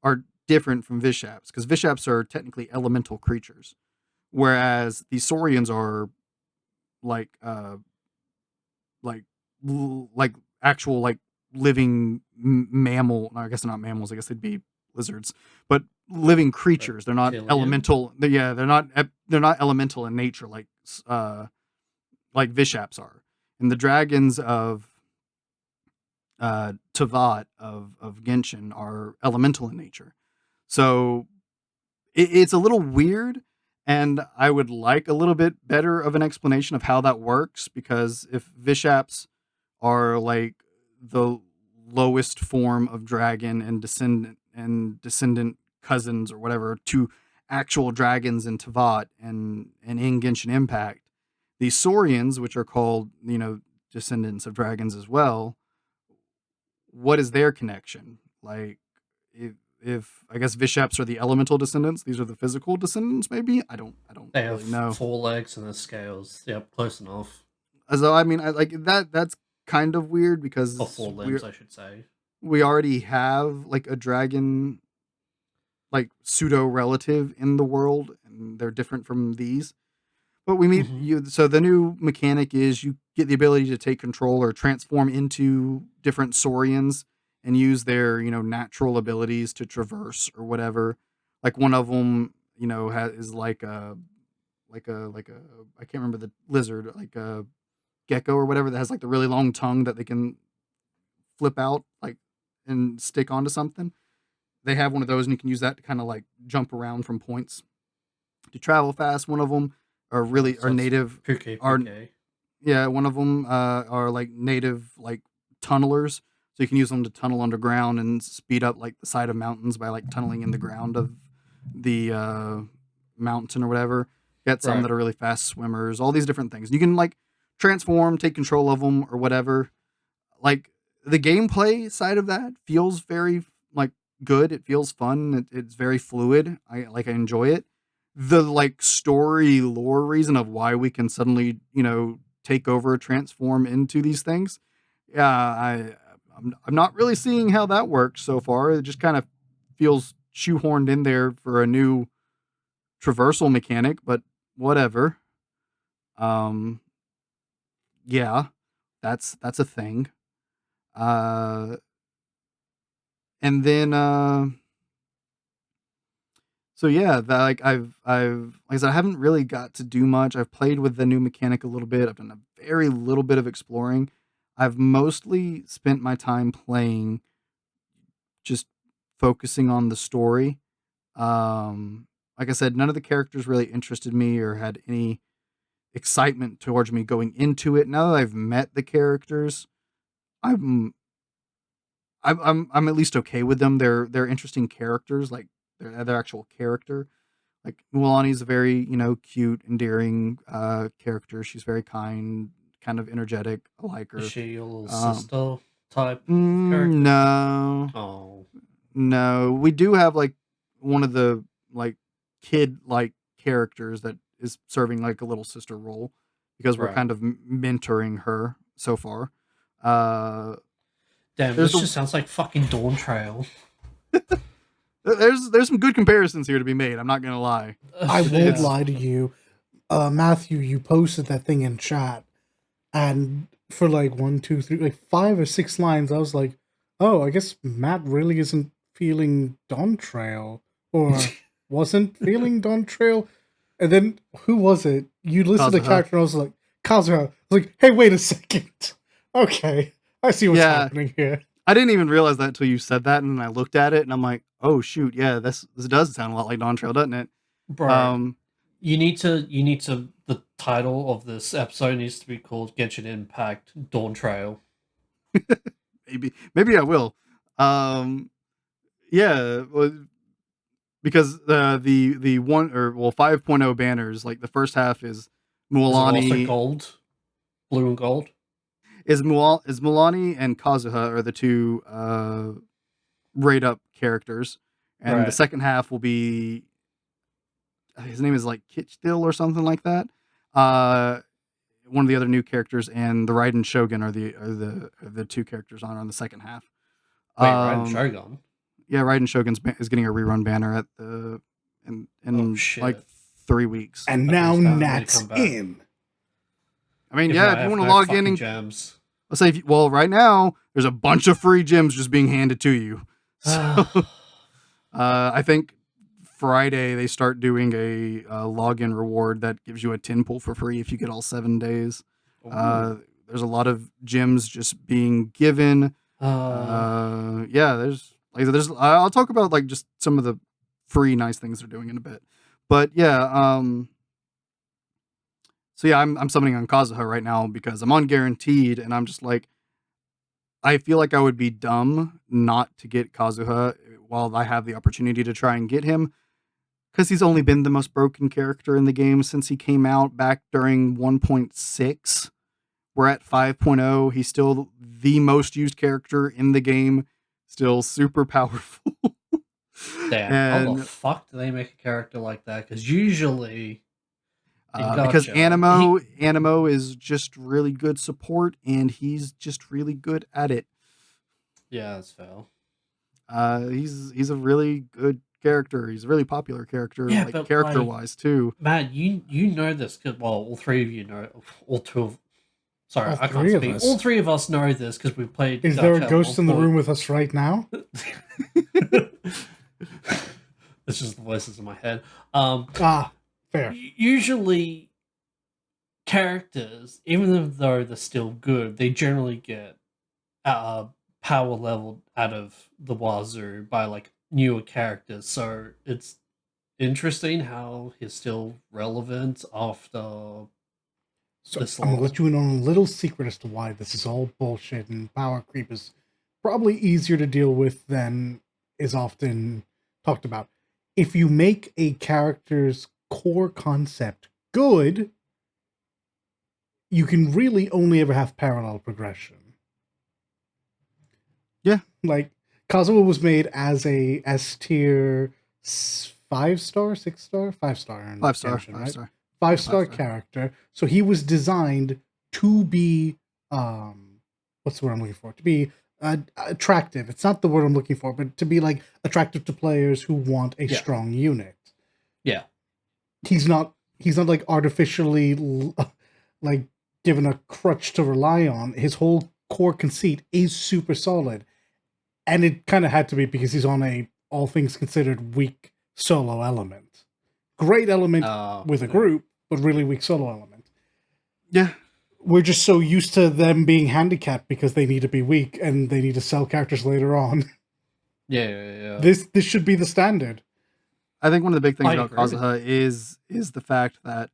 are different from Vishaps, because Vishaps are technically elemental creatures, whereas the Saurians are like like like actual like living mammal. No, I guess they're not mammals. I guess they'd be lizards, but living creatures. They're not Reptilian? elemental. Yeah, they're not elemental in nature like Vishaps are. And the dragons of Tavat of Genshin are elemental in nature. So it's a little weird, and I would like a little bit better of an explanation of how that works, because if Vishaps are like the lowest form of dragon and descendant cousins or whatever to actual dragons in Tavat and in Genshin Impact, these Saurians, which are called, descendants of dragons as well, what is their connection? Like, if I guess Vishaps are the elemental descendants, these are the physical descendants. Maybe I don't They have really know. 4 legs and the scales. Yep, close enough. So I mean, I like that. That's kind of weird, Or because 4 limbs, I should say. we already have like a dragon like pseudo relative in the world, and they're different from these. But we meet Mm-hmm. you. So the new mechanic is you get the ability to take control or transform into different Saurians and use their natural abilities to traverse or whatever. Like one of them, is I can't remember the lizard, like a gecko or whatever that has like the really long tongue that they can flip out like and stick onto something. They have one of those, and you can use that to kind of like jump around from points to travel fast. One of them are native. Are Yeah, one of them are like native like tunnelers, so you can use them to tunnel underground and speed up like the side of mountains by like tunneling in the ground of the mountain or whatever. Got some that are really fast swimmers. All these different things. You can like transform, take control of them or whatever. Like the gameplay side of that feels very like good. It feels fun. It's very fluid. I enjoy it. The like story lore reason of why we can suddenly take over, transform into these things. Yeah, I'm not really seeing how that works so far. It just kind of feels shoehorned in there for a new traversal mechanic, but whatever. Yeah, that's a thing. And then so yeah, that like I said, I haven't really got to do much. I've played with the new mechanic a little bit. I've done a very little bit of exploring. I've mostly spent my time playing, just focusing on the story. Like I said, none of the characters really interested me or had any excitement towards me going into it. Now that I've met the characters, I'm I'm at least okay with them. They're interesting characters, like their actual character. Like Mualani's a very, cute, endearing character. She's very kind, kind of energetic. I like her. Is she your little sister type character? No. Oh. No. We do have like one of the like kid like characters that is serving like a little sister role because we're kind of mentoring her so far. Damn, this just sounds like fucking Dawn Trail. There's some good comparisons here to be made. I'm not gonna lie. I won't lie to you, Matthew. You posted that thing in chat, and for like 1, 2, 3, like 5 or 6 lines, I was like, "Oh, I guess Matt really isn't feeling Dawn Trail, or wasn't feeling Dawn Trail." And then who was it? You listed the character, and I was like, "Kazuha." I was like, "Hey, wait a second. Okay, I see what's happening here." I didn't even realize that until you said that, and then I looked at it, and I'm like, "Oh shoot, yeah, this does sound a lot like Dawn Trail, doesn't it?" Bro, you need to. The title of this episode needs to be called Genshin Impact Dawn Trail. maybe I will. Yeah, because the 5.0 banners, like the first half is Mualani. Is it also gold, blue and gold. Is Mualani and Kazuha are the two rate up characters, and the second half will be his name is like Kitchdil or something like that. One of the other new characters, and the Raiden Shogun are the two characters on the second half. Wait, Raiden Shogun? Yeah, Raiden Shogun is getting a rerun banner at in like 3 weeks. And now Nat's in. I mean, if you want to log in and gems. I'll say, right now there's a bunch of free gems just being handed to you. So, I think Friday they start doing a login reward that gives you a 10 pull for free if you get all 7 days. There's a lot of gems just being given. There's I'll talk about like just some of the free nice things they're doing in a bit. But yeah, so yeah, I'm summoning on Kazuha right now because I'm on guaranteed, and I'm just like, I feel like I would be dumb not to get Kazuha while I have the opportunity to try and get him, because he's only been the most broken character in the game since he came out back during 1.6. We're at 5.0. He's still the most used character in the game, still super powerful. Damn, how the fuck do they make a character like that? Because usually... because Animo is just really good support, and he's just really good at it. Yeah, that's fair. He's a really good character. He's a really popular character, character-wise too. Matt, you know this because all three of you know, all three of us know this because we played. Is there a ghost in the room with us right now? It's just the voices in my head. Fair. Usually characters, even though they're still good, they generally get power leveled out of the wazoo by like newer characters. So it's interesting how he's still relevant after So this I'm gonna long. let you in on a little secret as to why this is all bullshit and power creep is probably easier to deal with than is often talked about. If you make a character's core concept good, you can really only ever have parallel progression. Yeah. Like Kazuha was made as a S tier 5-star, 6-star, 5-star in 5-star, Genshin, right? 5-star. 5-star 5-star. character. So he was designed to be what's the word I'm looking for? To be attractive. It's not the word I'm looking for, but to be like attractive to players who want a strong unit. Yeah. He's not like artificially like given a crutch to rely on. His whole core conceit is super solid. And it kind of had to be because he's on a, all things considered, weak solo element. Great element with a group, but really weak solo element. Yeah. We're just so used to them being handicapped because they need to be weak and they need to sell characters later on. Yeah. This should be the standard. I think one of the big things about Kazuha is the fact that,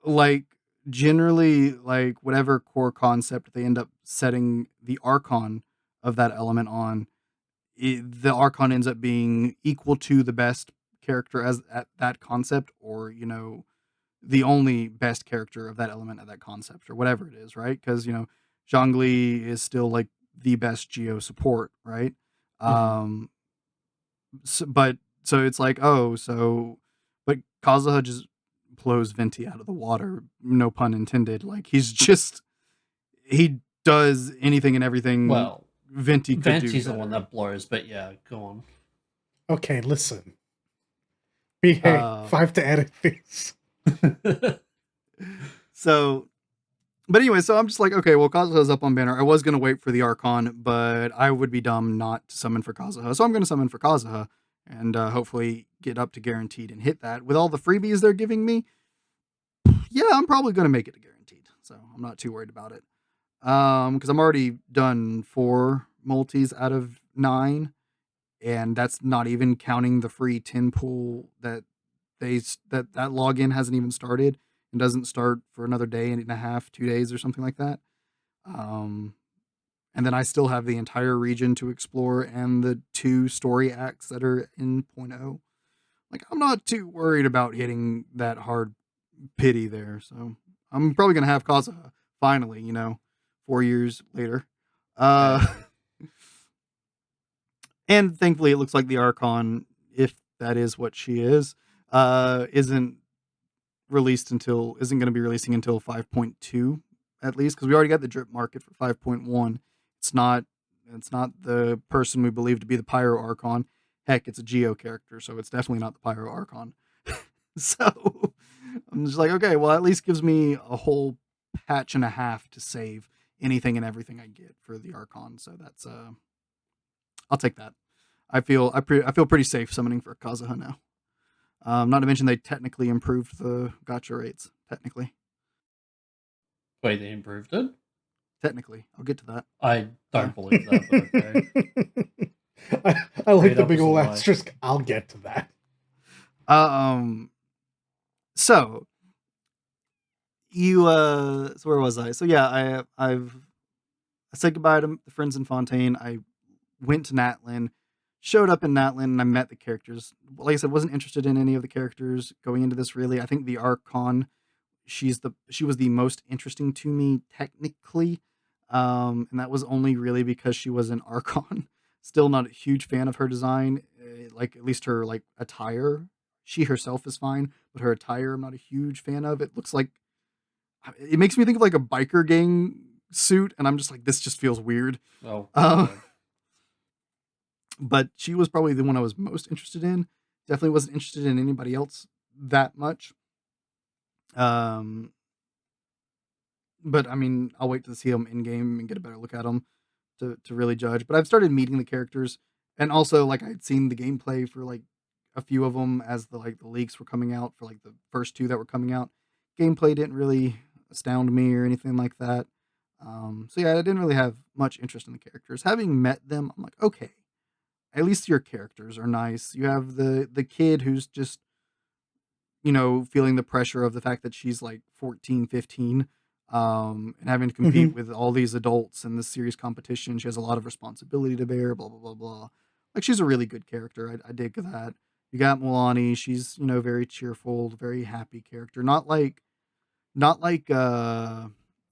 like, generally, like, whatever core concept they end up setting the Archon of that element on, the Archon ends up being equal to the best character as at that concept, or, you know, the only best character of that element at that concept, or whatever it is, right? Because, you know, Zhongli is still, like, the best Geo support, right? So it's like, but Kazuha just blows Venti out of the water, no pun intended. Like, he does anything and everything. Well, Venti could Venti's do the better. one that blows, but yeah, go on. Okay, listen. Hey, 5 to edit this. So, but anyway, so I'm just like, okay, well, Kazuha's up on banner. I was going to wait for the Archon, but I would be dumb not to summon for Kazuha. So I'm going to summon for Kazuha and hopefully get up to guaranteed and hit that. With all the freebies they're giving me, yeah, I'm probably going to make it to guaranteed. So I'm not too worried about it. Because I'm already done 4 multis out of 9. And that's not even counting the free 10 pool that that login hasn't even started and doesn't start for another day and a half, 2 days or something like that. And then I still have the entire region to explore and the 2 story acts that are in 0.0. Like, I'm not too worried about hitting that hard pity there. So I'm probably going to have Kazuha finally, you know, 4 years later. And thankfully it looks like the Archon, if that is what she is, isn't going to be releasing until 5.2 at least, because we already got the drip market for 5.1. It's not the person we believe to be the Pyro Archon. Heck, it's a Geo character, so it's definitely not the Pyro Archon. So I'm just like, okay, well, at least gives me a whole patch and a half to save anything and everything I get for the Archon. So that's I'll take that. I feel pretty safe summoning for Kazuha now. Not to mention they technically improved the gacha rates. Technically. Wait, they improved it? Technically. I'll get to that. I don't believe that, but okay. I like the big old asterisk. I'll get to that. So where was I? So yeah, I said goodbye to the friends in Fontaine. I went to Natlin, showed up in Natlin, and I met the characters. Like I said, wasn't interested in any of the characters going into this really. I think the Archon, she was the most interesting to me technically. And that was only really because she was an Archon. Still not a huge fan of her design. Like, at least her like attire. She herself is fine, but her attire I'm not a huge fan of. It makes me think of like a biker gang suit, and I'm just like, this just feels weird. But she was probably the one I was most interested in. Definitely wasn't interested in anybody else that much. But I mean, I'll wait to see them in game and get a better look at them to really judge. But I've started meeting the characters, and also like I'd seen the gameplay for like a few of them as the leaks were coming out for like the first two that were coming out. Gameplay didn't really astound me or anything like that. So yeah, I didn't really have much interest in the characters. Having met them, I'm like, okay, at least your characters are nice. You have the kid who's just, feeling the pressure of the fact that she's like 14, 15, and having to compete Mhm. with all these adults in this serious competition. She has a lot of responsibility to bear, blah, blah, blah, blah. Like, she's a really good character. I dig that. You got Milani. She's, very cheerful, very happy character. Not like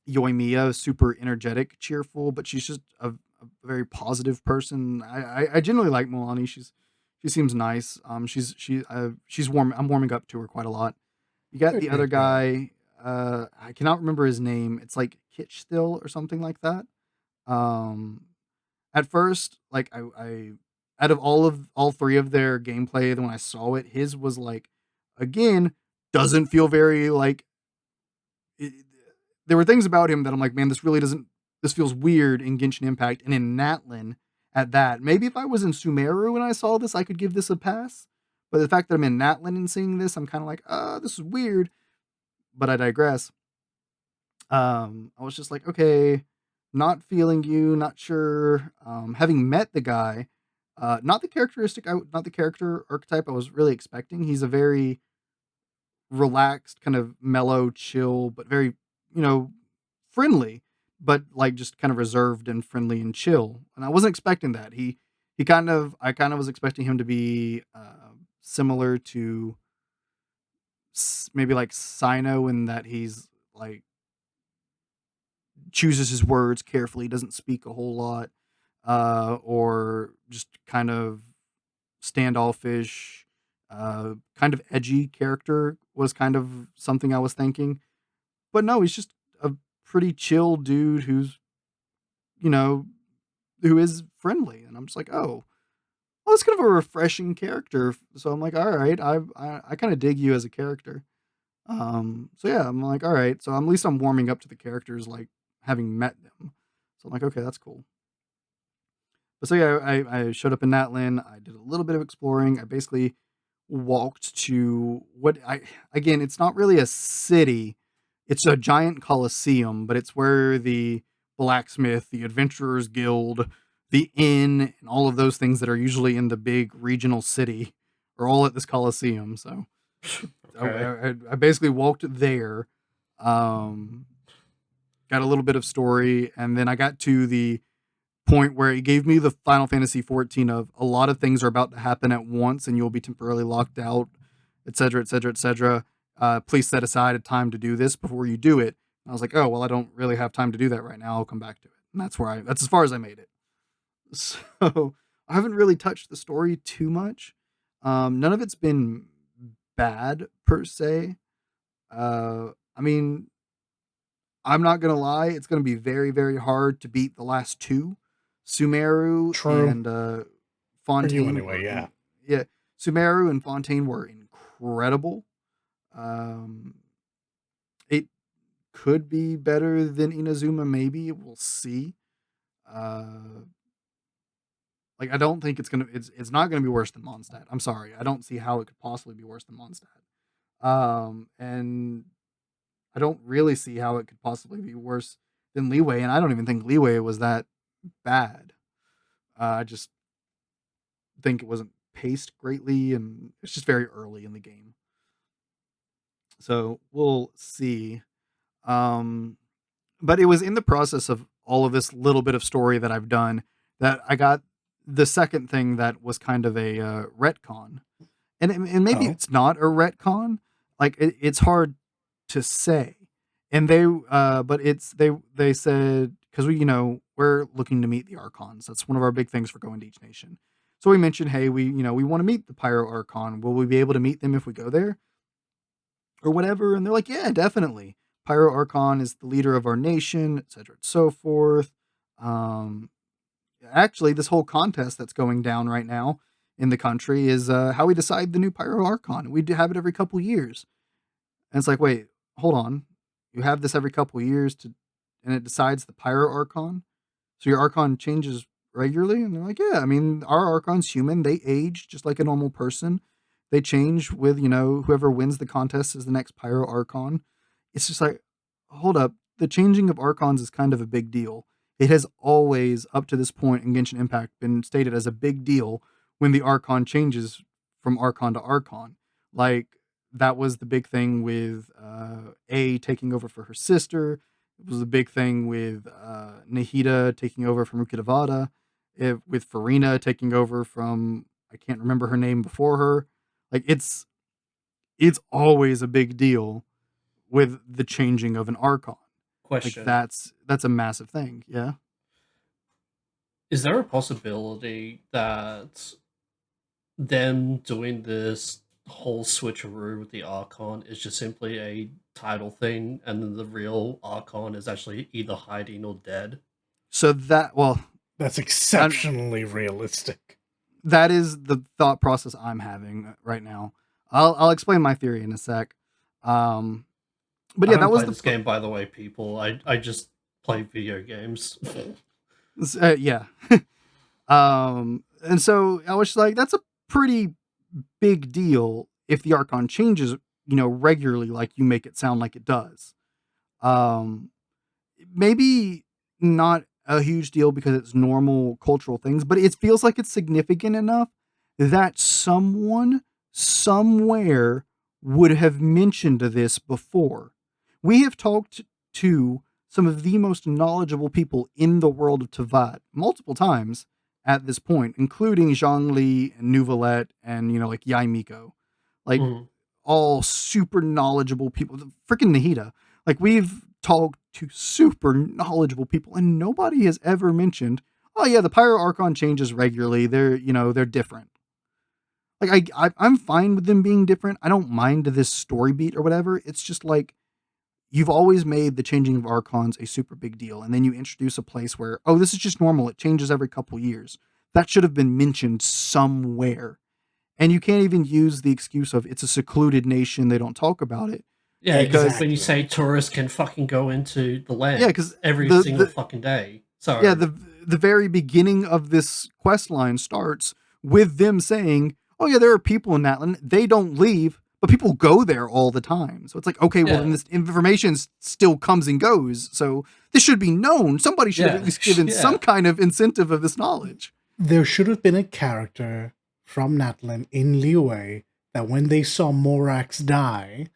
Yoimiya, super energetic, cheerful, but she's just a very positive person. I generally like Milani. She seems nice. She's warm. I'm warming up to her quite a lot. You got Good, the other good, good. guy. I cannot remember his name. It's like Kitch still or something like that. Um, at first, like I out of all three of their gameplay, when I saw it, his was like, again, doesn't feel very like it, there were things about him that I'm like, man, this really doesn't. This feels weird in Genshin Impact and in Natlin at that. Maybe if I was in Sumeru and I saw this, I could give this a pass. But the fact that I'm in Natlin and seeing this, I'm kind of like, this is weird. But I digress. I was just like, okay, not feeling you, not sure. Having met the guy, not the character archetype I was really expecting. He's a very relaxed, kind of mellow, chill, but very, you know, friendly, but like just kind of reserved and friendly and chill. And I wasn't expecting that. I kind of was expecting him to be similar to maybe like Sino in that he's like chooses his words carefully, doesn't speak a whole lot, or just kind of standoffish, kind of edgy character was kind of something I was thinking. But no, he's just a pretty chill dude you know, who is friendly. And I'm just like, oh, well, it's kind of a refreshing character. So I'm like, all right, I kind of dig you as a character. So yeah, I'm like, all right. So at least I'm warming up to the characters, like having met them. So I'm like, okay, that's cool. But so yeah, I showed up in Natlin. I did a little bit of exploring. I basically walked to what I again, it's not really a city. It's a giant coliseum, but it's where the blacksmith, the adventurers guild, the inn, and all of those things that are usually in the big regional city are all at this coliseum. So Okay. I basically walked there, um, got a little bit of story, and then I got to the point where it gave me the Final Fantasy 14 of a lot of things are about to happen at once and you'll be temporarily locked out, etc., etc., etc. Please set aside a time to do this before you do it. And I was like, oh well, I don't really have time to do that right now. I'll come back to it. And that's as far as I made it. So I haven't really touched the story too much. None of it's been bad per se. I mean, I'm not gonna lie, it's gonna be very, very hard to beat the last two. Sumeru True. and For you Fontaine anyway, were yeah. in yeah, Sumeru and Fontaine were incredible. Um, it could be better than Inazuma, maybe. We'll see. Uh, like I don't think it's not gonna be worse than Mondstadt. I'm sorry. I don't see how it could possibly be worse than Mondstadt. And I don't really see how it could possibly be worse than Leeway, and I don't even think Leeway was that bad. I just think it wasn't paced greatly, and it's just very early in the game. So we'll see. Um, but it was in the process of all of this little bit of story that I've done that I got the second thing that was kind of a retcon, and maybe Oh. it's not a retcon. Like it's hard to say. And but they said because we're looking to meet the archons. That's one of our big things for going to each nation. So we mentioned, hey, we want to meet the Pyro Archon. Will we be able to meet them if we go there or whatever? And they're like, yeah, definitely. Pyro Archon is the leader of our nation, etc. and so forth. Um, Actually, this whole contest that's going down right now in the country is how we decide the new Pyro Archon. We do have it every couple years. And it's like, wait, hold on. You have this every couple years and it decides the Pyro Archon? So your Archon changes regularly? And they're like, yeah, I mean, our Archon's human. They age just like a normal person. they change with, whoever wins the contest is the next Pyro Archon. It's just like, hold up, the changing of Archons is kind of a big deal. It has always, up to this point in Genshin Impact, been stated as a big deal when the Archon changes from Archon to Archon. Like, that was the big thing with A taking over for her sister. It was the big thing with Nahida taking over from Rukkhadevata. With Farina taking over from, I can't remember her name before her. Like, it's always a big deal with the changing of an Archon. Question. Like, that's a massive thing. Yeah. Is there a possibility that them doing this whole switcheroo with the Archon is just simply a title thing, and then the real Archon is actually either hiding or dead? So that's exceptionally realistic. That is the thought process I'm having right now. I'll explain my theory in a sec. But yeah, that was this game, by the way, people. I just play video games. Yeah. And so I was like, that's a pretty big deal if the Archon changes, regularly, like you make it sound like it does. Maybe not a huge deal because it's normal cultural things, but it feels like it's significant enough that someone somewhere would have mentioned this before. We have talked to some of the most knowledgeable people in the world of Teyvat multiple times at this point, including Zhongli and Neuvillette and, like Yai Miko. Like, all super knowledgeable people. Freaking Nahida. Like, we've talked to super knowledgeable people, and nobody has ever mentioned, oh yeah, the Pyro Archon changes regularly. They're different. Like, I'm fine with them being different. I don't mind this story beat or whatever. It's just like, you've always made the changing of Archons a super big deal, and then you introduce a place where, oh, this is just normal. It changes every couple years. That should have been mentioned somewhere. And you can't even use the excuse of it's a secluded nation, they don't talk about it. Yeah, because when you say tourists can fucking go into the land, because every single fucking day. So yeah, the very beginning of this quest line starts with them saying, oh yeah, there are people in Natlan. They don't leave, but people go there all the time. So it's like, okay, well, then this information still comes and goes. So this should be known. Somebody should have at least given some kind of incentive of this knowledge. There should have been a character from Natlan in Liyue that when they saw Morax die,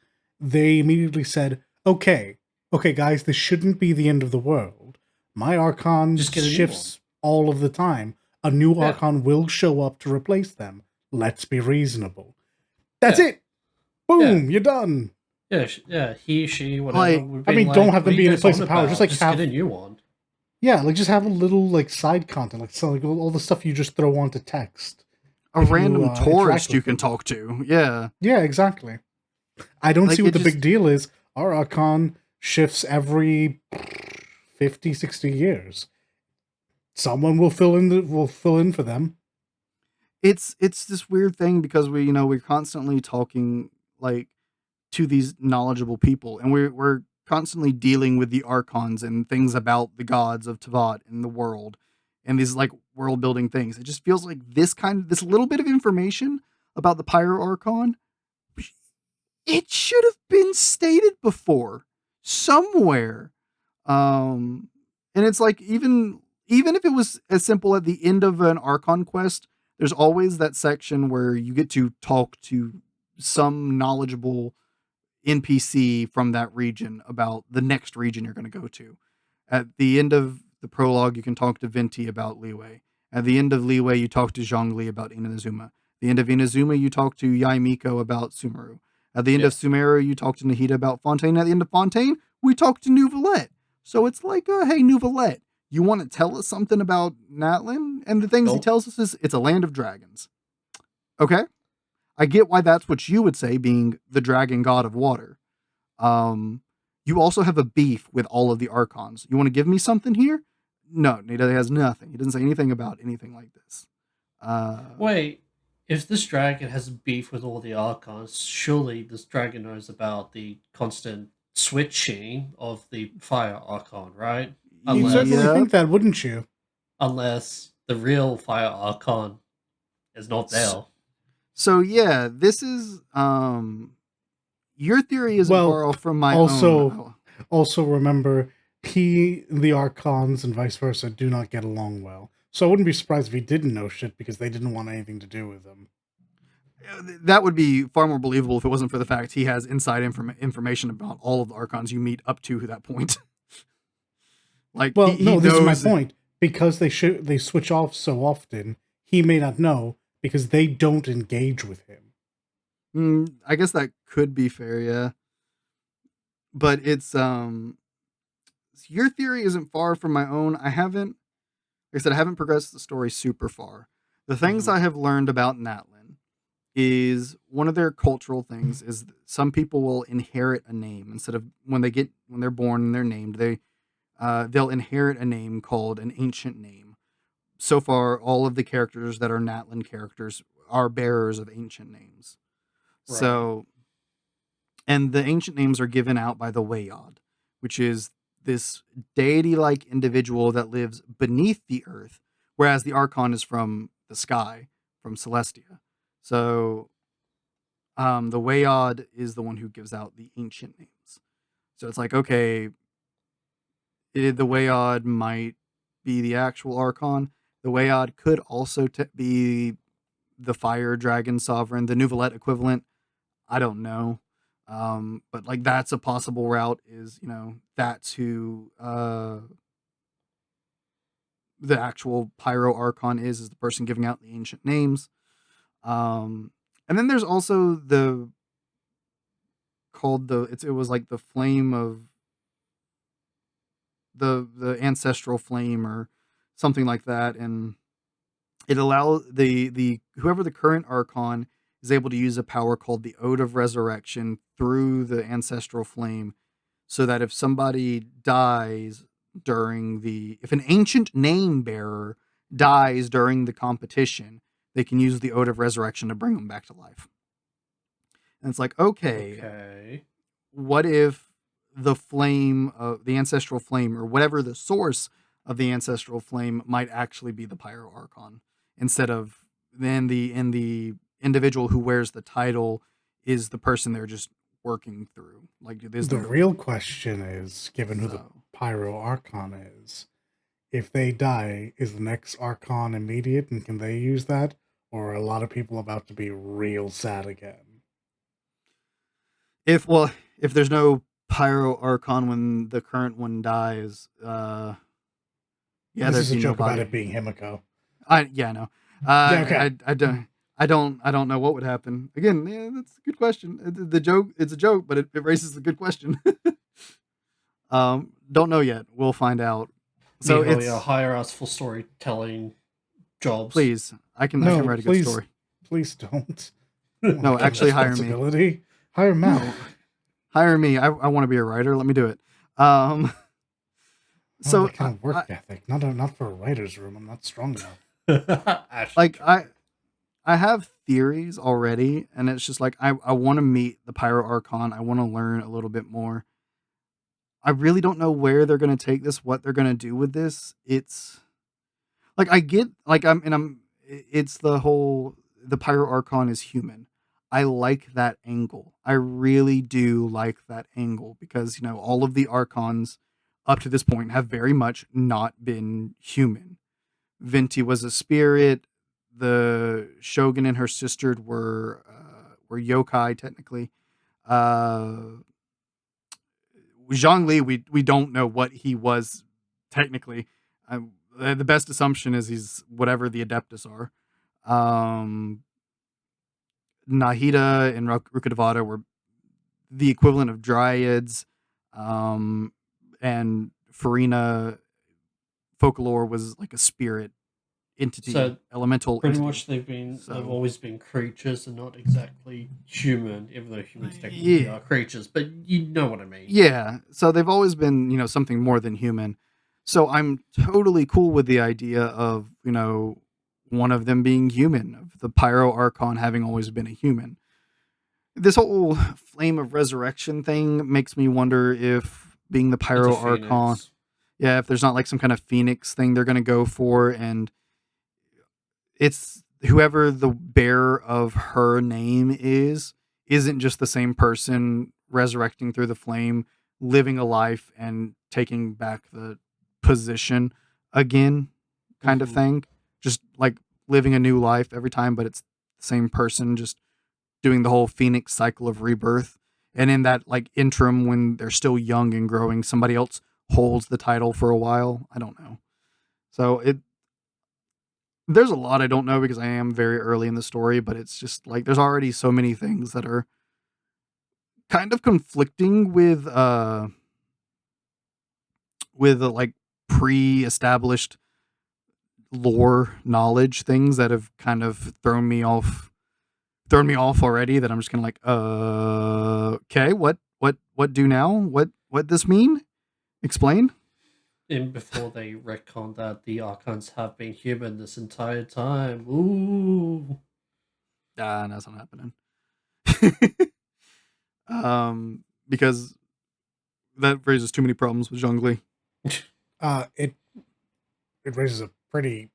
they immediately said, okay, guys, this shouldn't be the end of the world. My Archon shifts all of the time. A new Archon will show up to replace them. Let's be reasonable. That's it. Boom, you're done. Yeah, he, she, whatever. Don't have them be in a place of power. Just have get a new one. Yeah, just have a little side content, all the stuff you just throw onto text. A random tourist you can talk to. Yeah. Yeah, exactly. I don't see what the big deal is. Our Archon shifts every 50, 60 years. Someone will fill in for them. It's this weird thing because we're constantly talking to these knowledgeable people, and we're constantly dealing with the Archons and things about the gods of Teyvat and the world and these world building things. It just feels like this little bit of information about the Pyro Archon, it should have been stated before somewhere. And it's like, even if it was as simple at the end of an Archon quest, there's always that section where you get to talk to some knowledgeable NPC from that region about the next region you're going to go to. At the end of the prologue, you can talk to Venti about Liyue. At the end of Liyue, you talk to Zhongli about Inazuma. At the end of Inazuma, you talk to Yai Miko about Sumeru. At the end of Sumeru, you talk to Nahida about Fontaine. At the end of Fontaine, we talk to Neuvillette. So it's like, hey, Neuvillette, you want to tell us something about Natlan? And the things he tells us is it's a land of dragons. Okay? I get why that's what you would say, being the dragon god of water. You also have a beef with all of the Archons. You want to give me something here? No, he has nothing. He doesn't say anything about anything like this. Wait, if this dragon has beef with all the Archons, surely this dragon knows about the constant switching of the fire Archon, right? You certainly think that, wouldn't you? Unless the real fire Archon is not there. So yeah, this is your theory isn't Well, far off from my also, own. also remember, the Archons and vice versa do not get along well. So I wouldn't be surprised if he didn't know shit because they didn't want anything to do with him. That would be far more believable if it wasn't for the fact he has inside information about all of the Archons you meet up to that point. Like Well, he no, this is my knows. point. Because they switch off so often, he may not know because they don't engage with him. I guess that could be fair, yeah. But it's your theory isn't far from my own. I haven't, like I said, I haven't progressed the story super far. The things Mhm. I have learned about Natlin is one of their cultural things is some people will inherit a name instead of when they're born and they're named, they'll inherit a name called an ancient name. So far, all of the characters that are Natlin characters are bearers of ancient names. Right. So, and the ancient names are given out by the Wayod, which is this deity-like individual that lives beneath the earth, whereas the Archon is from the sky, from Celestia. So, the Wayod is the one who gives out the ancient names. So it's like, okay, the Wayod might be the actual Archon. The Wayod could also be the Fire Dragon Sovereign, the Nouvelette equivalent. I don't know. But like that's a possible route is, that's who the actual Pyro Archon is the person giving out the ancient names. And then there's also it was like the flame of the ancestral flame or something like that, and it allows the whoever the current Archon is able to use a power called the Ode of Resurrection through the ancestral flame, so that if somebody dies if an ancient name bearer dies during the competition, they can use the Ode of Resurrection to bring them back to life. And it's like, okay. What if the flame of the ancestral flame or whatever the source of the ancestral flame might actually be the Pyro Archon instead of then the individual who wears the title is the person they're just working through. Like there's The no real question is, given who the so Pyro Archon is, if they die, is the next Archon immediate and can they use that? Or are a lot of people about to be real sad again? if there's no Pyro Archon when the current one dies, yeah, This there'd is a be joke about nobody. it being Himiko. I know. Yeah, okay. I don't know what would happen. Again, yeah, that's a good question. The joke, it's a joke, but it raises a good question. Don't know yet. We'll find out. So Meanwhile, it's hire us for storytelling jobs. please, I can No, write a good please, story. please don't. I don't No, like that actually hire me. responsibility. Hire Matt. No, hire me. I want to be a writer. Let me do it. So So that kind of work ethic. Not for a writer's room. I'm not strong enough. like I have theories already, and it's just like I want to meet the Pyro Archon. I want to learn a little bit more. I really don't know where they're going to take this, what they're going to do with this. It's like I get like it's the Pyro Archon is human. I like that angle. I really do like that angle because, all of the Archons up to this point have very much not been human. Venti was a spirit. The Shogun and her sister were yokai technically. Zhongli, we don't know what he was technically. The best assumption is he's whatever the Adeptus are. Nahida and Rukkhadevata were the equivalent of dryads, and Farina folklore was like a spirit entity, So elemental. pretty entity. much they've always been creatures and not exactly human, even though humans technically are creatures. But you know what I mean. Yeah. So they've always been, something more than human. So I'm totally cool with the idea of, one of them being human, of the Pyro Archon having always been a human. This whole flame of resurrection thing makes me wonder if being the Pyro Archon, if there's not like some kind of phoenix thing they're going to go for, and it's whoever the bearer of her name isn't just the same person resurrecting through the flame, living a life and taking back the position again, kind of thing. Just like living a new life every time, but it's the same person just doing the whole phoenix cycle of rebirth. And in that like interim when they're still young and growing, somebody else holds the title for a while. I don't know. So there's a lot I don't know because I am very early in the story, but it's just like there's already so many things that are kind of conflicting with like pre-established lore knowledge things that have kind of thrown me off already, that I'm just kind of like okay, what do now? What this mean? Explain. And before they retcon that the Archons have been human this entire time. Ooh. No, it's not happening. Because that raises too many problems with Zhongli. It raises a pretty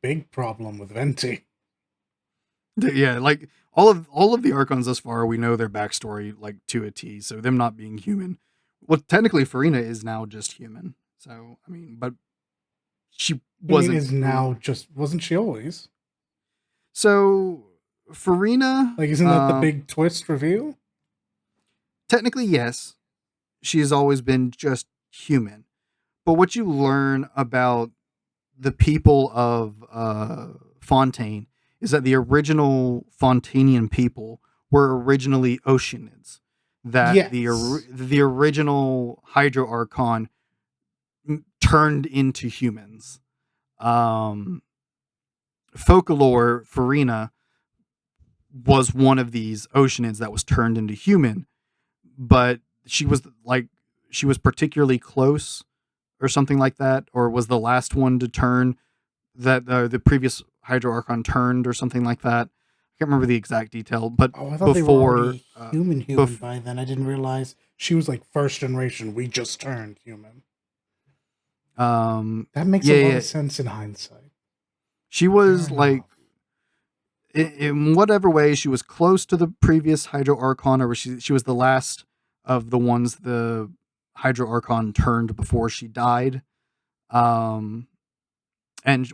big problem with Venti. Yeah, like all of the Archons thus far, we know their backstory like to a T. So them not being human, well, technically Farina is now just human. So I mean, but she wasn't. Is now just, wasn't she always? So Farina, Like, isn't that the big twist reveal? Technically, yes, she has always been just human. But what you learn about the people of Fontaine is that the original Fontanian people were originally Oceanids. That Yes. the original Hydro Archon turned into humans. Folklore, Farina was one of these Oceanids that was turned into human, but she was particularly close or something like that, or was the last one to turn, that the previous Hydro Archon turned or something like that. I can't remember the exact detail, but I thought they were already human bef- by then. I didn't realize she was like first generation. We just turned human. That makes a lot of sense in hindsight. She was like, in whatever way, she was close to the previous Hydro Archon, or she was the last of the ones the Hydro Archon turned before she died, and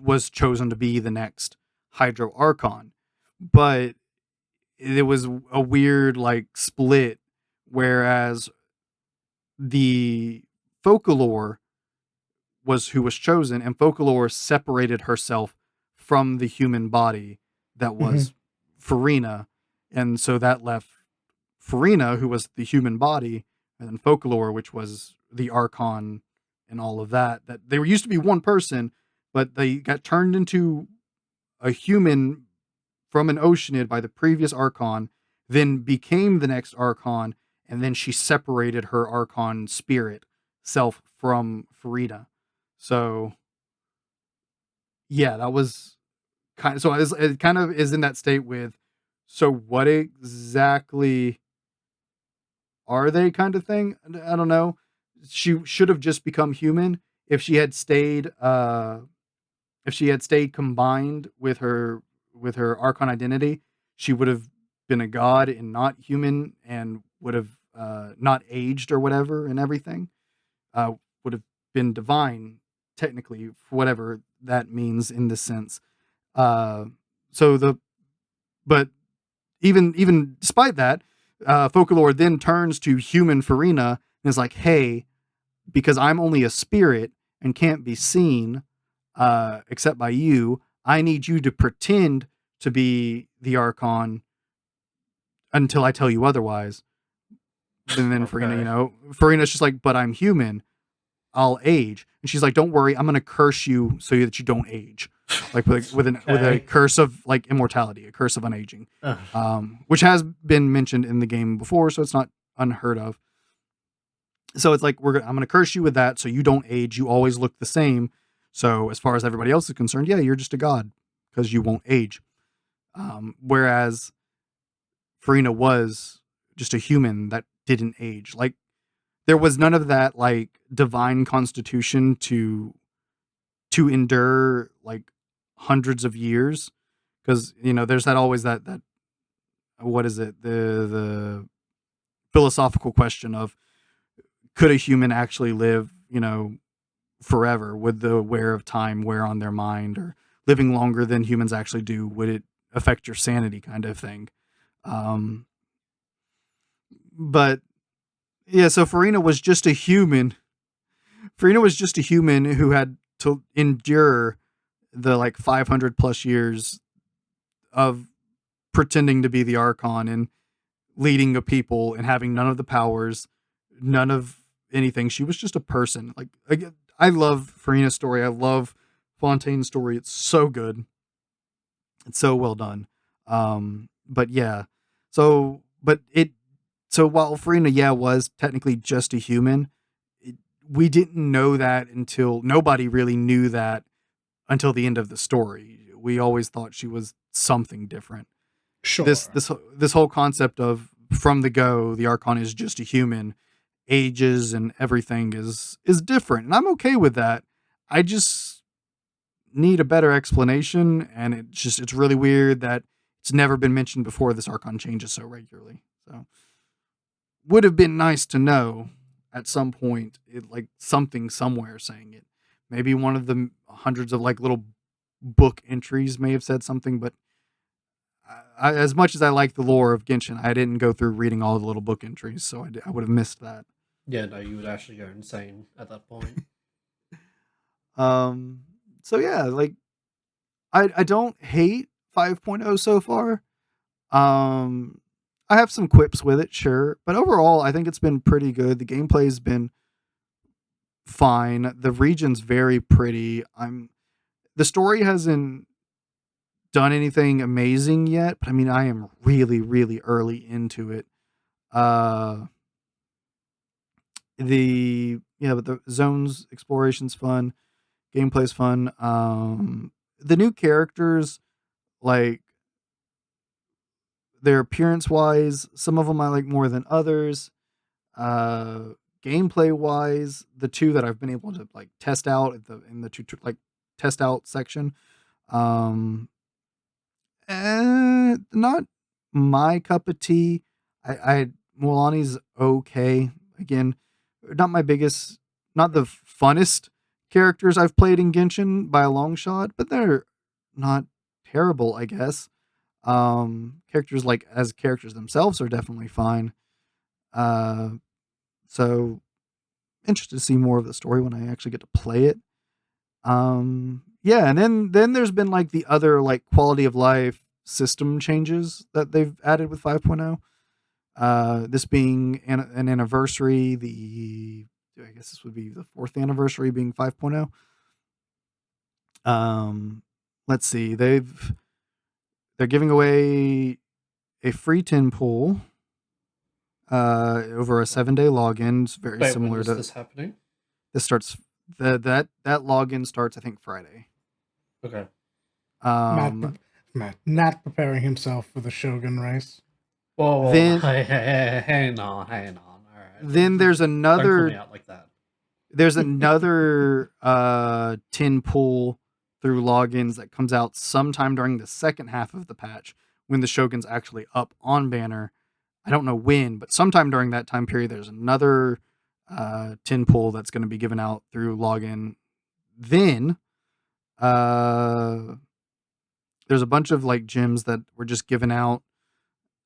was chosen to be the next Hydro Archon. But it was a weird like split, whereas the Folklore was who was chosen, and Folklore separated herself from the human body that was Farina, and so that left Farina, who was the human body, and then Folklore, which was the Archon and all of that. That they were used to be one person, but they got turned into a human from an Oceanid by the previous Archon, then became the next Archon, and then she separated her Archon spirit self from Farina. So, yeah, that was kind of, so it kind of is in that state with, so what exactly are they, kind of thing? I don't know. She should have just become human if she had stayed combined with her Archon identity. She would have been a god and not human, and would have not aged or whatever and everything. Would have been divine technically, for whatever that means in this sense. So the but even despite that, Folklore then turns to human Farina and is like, "Hey, because I'm only a spirit and can't be seen except by you, I need you to pretend to be the Archon until I tell you otherwise." And then Farina, Farina's just like, "But I'm human. I'll age." And she's like, "Don't worry, I'm going to curse you so that you don't age." Like with a curse of like immortality, a curse of unaging, which has been mentioned in the game before, so it's not unheard of. So it's like, I'm going to curse you with that so you don't age. You always look the same. So as far as everybody else is concerned, yeah, you're just a god because you won't age. Whereas Farina was just a human that didn't age. Like, there was none of that like divine constitution to endure like hundreds of years. because there's that what is it, the philosophical question of, could a human actually live forever? Would the wear of time wear on their mind, or living longer than humans actually do, would it affect your sanity, kind of thing? um but yeah, so Farina was just a human. Farina was just a human who had to endure the 500 plus years of pretending to be the Archon and leading a people and having none of the powers, none of anything. She was just a person. I love Farina's story. I love Fontaine's story. It's so good. It's so well done. But yeah. So, but it, so while Farina, yeah, was technically just a human, we didn't know that until nobody really knew that until the end of the story. We always thought she was something different. Sure. This whole concept of from the go, the Archon is just a human, ages and everything is different, and I'm okay with that. I just need a better explanation, and it's really weird that it's never been mentioned before. This Archon changes so regularly, so would have been nice to know at some point, something somewhere saying it. Maybe one of the hundreds of little book entries may have said something, but as much as I like the lore of Genshin, I didn't go through reading all the little book entries, so I would have missed that. Yeah, no, you would actually go insane at that point. So yeah, I don't hate 5.0 so far. I have some quips with it, sure, but overall, I think it's been pretty good. The gameplay's been fine. The region's very pretty. The story hasn't done anything amazing yet, but I mean, I am really, really early into it. But the zones exploration's fun, gameplay's fun. The new characters, like their appearance wise, some of them I like more than others. Gameplay wise, the two that I've been able to test out in the test out section, um, not my cup of tea. Mualani's okay. Again, not my biggest, not the funnest characters I've played in Genshin by a long shot, but they're not terrible, I guess. Characters as characters themselves are definitely fine. So interested to see more of the story when I actually get to play it. Yeah, and then there's been the other quality of life system changes that they've added with 5.0. This being an anniversary, I guess this would be the 4th anniversary being 5.0. Let's see, they're giving away a free tin pool over a 7-day login. It's very similar to this happening. This starts that login starts, I think, Friday. Okay. Matt not preparing himself for the Shogun race. Well, hang on. All right. Then there's another. Don't call me out like that. There's another tin pool through logins that comes out sometime during the second half of the patch when the Shogun's actually up on banner. I don't know when, but sometime during that time period, there's another tin pool that's going to be given out through login. Then there's a bunch of gems that were just given out.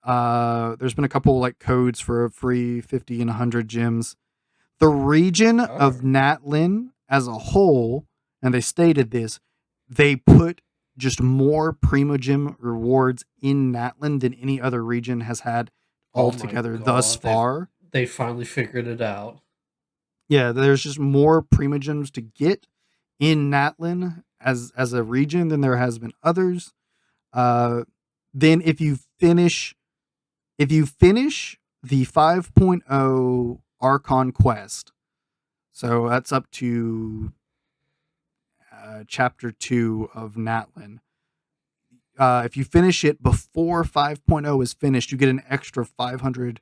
There's been a couple codes for a free 50 and 100 gems. The region of Natlin as a whole, and they stated this, they put just more Primogem rewards in Natlin than any other region has had altogether thus far. They finally figured it out. Yeah, there's just more Primogems to get in Natlin as a region than there has been others. Then if you finish the 5.0 Archon quest, so that's up to chapter 2 of Natlin. If you finish it before 5.0 is finished, you get an extra 500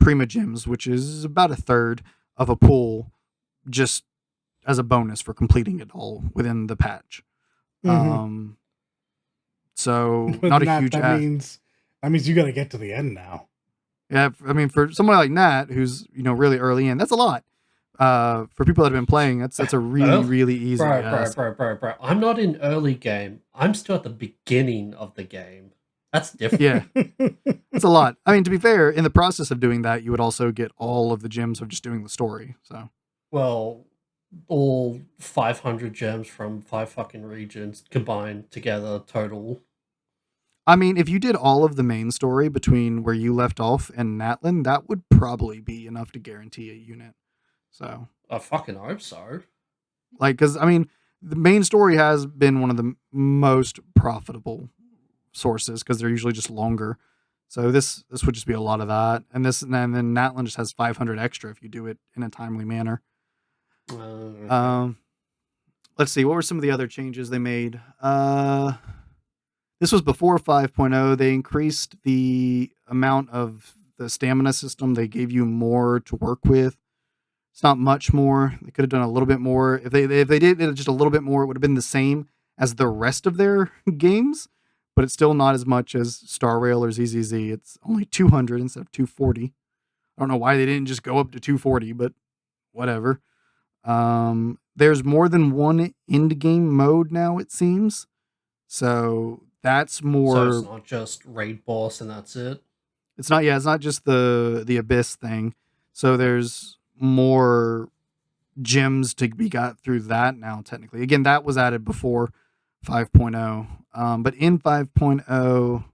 Primogems, which is about a third of a pool, just as a bonus for completing it all within the patch. Mm-hmm. So But not a Nat, huge that ask. means you got to get to the end now. Yeah, I mean, for someone like Nat, who's really early in, that's a lot. For people that have been playing, that's a really really easy ask. Bro. I'm not in early game. I'm still at the beginning of the game. That's different. Yeah, that's a lot. I mean, to be fair, in the process of doing that, you would also get all of the gems of just doing the story. So, Well, all 500 gems from 5 fucking regions combined together total. I mean, if you did all of the main story between where you left off and Natlin, that would probably be enough to guarantee a unit. So, I fucking hope so. like, because I mean, the main story has been one of the most profitable sources because they're usually just longer. So this would just be a lot of that, and then Natlin just has 500 extra if you do it in a timely manner. Okay. Let's see, what were some of the other changes they made? This was before 5.0. They increased the amount of the stamina system. They gave you more to work with. It's not much more. They could have done a little bit more. If they did it just a little bit more, it would have been the same as the rest of their games, but it's still not as much as Star Rail or ZZZ. It's only 200 instead of 240. I don't know why they didn't just go up to 240, but whatever. There's more than one end game mode now, it seems. So that's more. So it's not just raid boss and that's it. It's not. Yeah, it's not just the abyss thing. So there's more gems to be got through that now. Technically, again, that was added before 5.0. But in 5.0,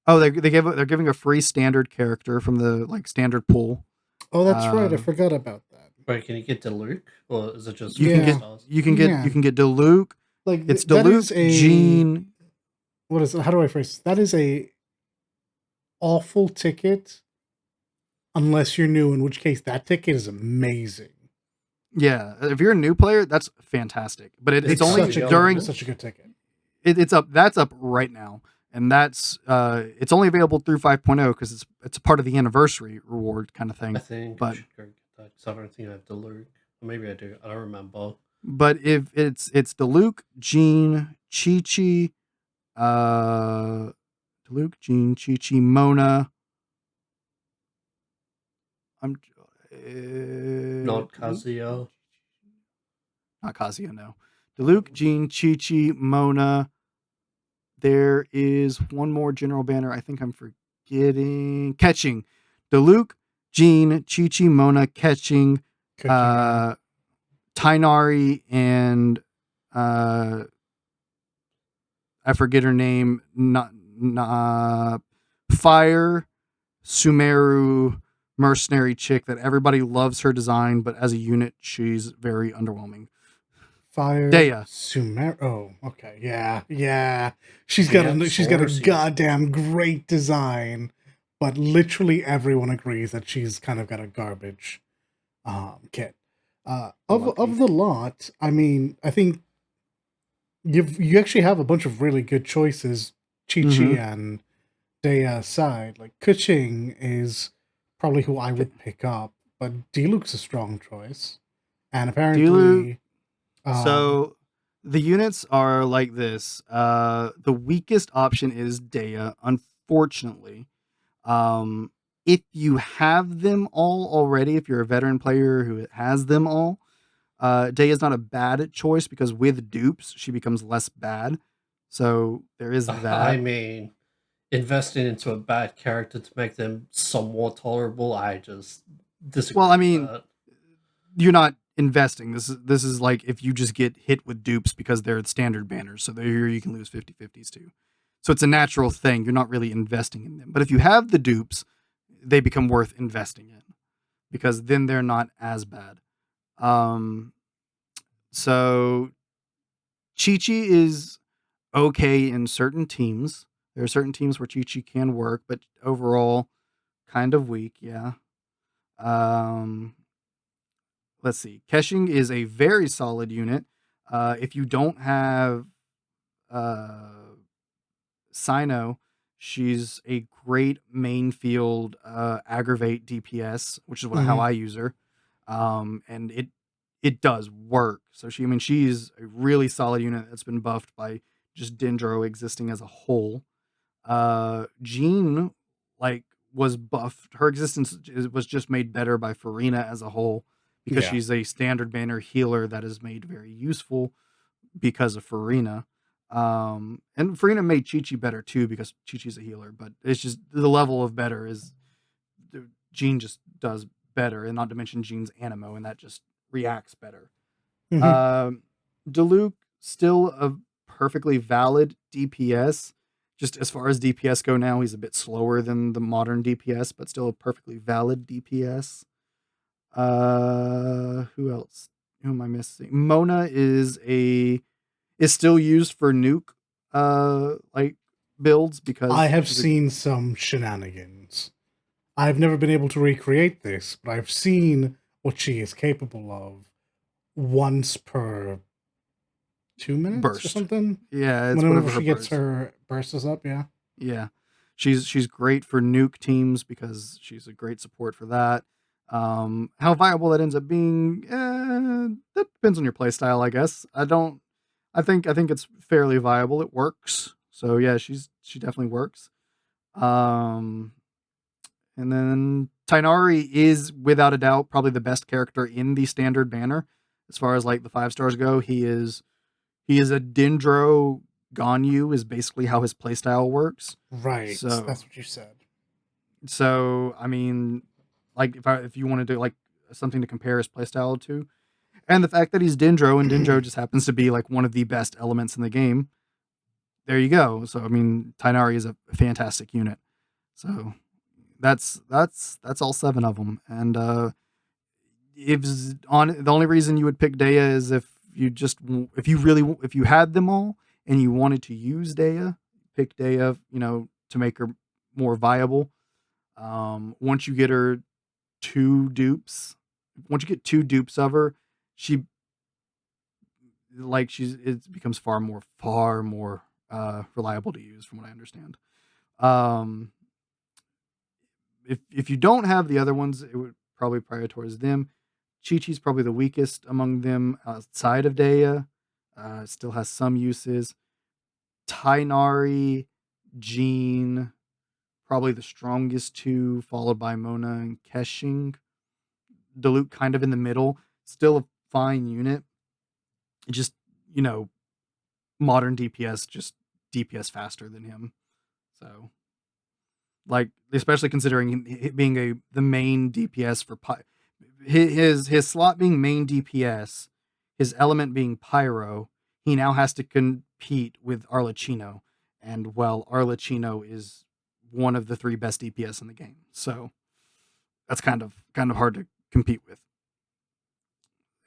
they're giving a free standard character from the standard pool. Oh, that's right. I forgot about that. Wait, can you get to Luke, or is it just You can get stars? you can get Diluc. Like It's that Diluc, is a Jean. What is it? How do I phrase it? That is a awful ticket, unless you're new. In which case, that ticket is amazing. Yeah, if you're a new player, that's fantastic. But it's only such a good ticket. It's up. That's up right now, and that's it's only available through 5.0 because it's a part of the anniversary reward kind of thing. I think I should go get that because I don't think I have Diluc. Or maybe I do. I don't remember. But if it's Diluc, Jean, Chi-Chi, Diluc, Jean, Chi-Chi, Mona. Not Kazuya. Not Kazuya, no. Diluc, Jean, Chi-Chi, Mona. There is one more general banner. I think I'm forgetting. Catching. Diluc, Jean, Chi-Chi, Mona, Catching, Tainari, and I forget her name. Fire, Sumeru, mercenary chick that everybody loves her design, but as a unit, she's very underwhelming. Fire, Dea. Sumeru. Oh, okay, yeah. She's got a goddamn great design, but literally everyone agrees that she's kind of got a garbage kit. Of the lot, I mean, I think you actually have a bunch of really good choices. Chi-Chi and Dea aside, like Kuching is probably who I would pick up, but Diluc's a strong choice, and apparently. So the units are like this. The weakest option is Dea, unfortunately. If you have them all already, if you're a veteran player who has them all, Dea is not a bad choice because with dupes, she becomes less bad. So there is that. I mean, investing into a bad character to make them somewhat tolerable, I just disagree. Well, I mean, you're not investing. This is like if you just get hit with dupes because they're standard banners. So here you can lose 50/50s too. So it's a natural thing. You're not really investing in them. But if you have the dupes, they become worth investing in because then they're not as bad. So Chi-Chi is okay in certain teams. There are certain teams where Chi-Chi can work, but overall kind of weak, yeah. Let's see. Keshing is a very solid unit. If you don't have Sino, she's a great main field aggravate DPS, which is how I use her. And it does work. So she's a really solid unit that's been buffed by just Dendro existing as a whole. Jean, like, was buffed. Her existence was just made better by Farina as a whole because Yeah. she's a standard banner healer that is made very useful because of Farina. And Farina made Chi-Chi better too because Chi-Chi's a healer, but it's just the level of better is Jean just does better, and not to mention Jean's Animo, and that just reacts better. Diluc, still a perfectly valid DPS. Just as far as DPS go now, he's a bit slower than the modern DPS, but still a perfectly valid DPS. Who else? Who am I missing? Mona is still used for nuke like builds because I have seen some shenanigans. I've never been able to recreate this, but I've seen what she is capable of once per 2 minutes or burst. something. Yeah, it's Whenever whatever her she gets burst. her bursts up, yeah. Yeah. She's great for nuke teams because she's a great support for that. How viable that ends up being, that depends on your playstyle, I guess. I think it's fairly viable. It works. So yeah, she definitely works. And then Tainari is without a doubt probably the best character in the standard banner as far as like the 5 stars go. He is a Dendro Ganyu is basically how his playstyle works. Right. So That's what you said. So I mean, like if you wanted to like something to compare his playstyle to, and the fact that he's Dendro and Dendro just happens to be like one of the best elements in the game, there you go. So I mean, Tainari is a fantastic unit. So that's all 7 of them. And if on the only reason you would pick Daya is if you had them all and you wanted to use Daya, pick Daya, to make her more viable. Once you get her 2 dupes, once you get 2 dupes of her, it becomes far more reliable to use from what I understand. If you don't have the other ones, it would probably prioritize them. Chi-Chi's probably the weakest among them outside of Daya. Still has some uses. Tainari, Jean, probably the strongest 2, followed by Mona and Keshing. Diluc kind of in the middle. Still a fine unit. Just, modern DPS, just DPS faster than him. So, like, especially considering being the main DPS for his slot being main DPS, his element being Pyro, he now has to compete with Arlecchino. And Arlecchino is one of the 3 best DPS in the game. So that's kind of hard to compete with.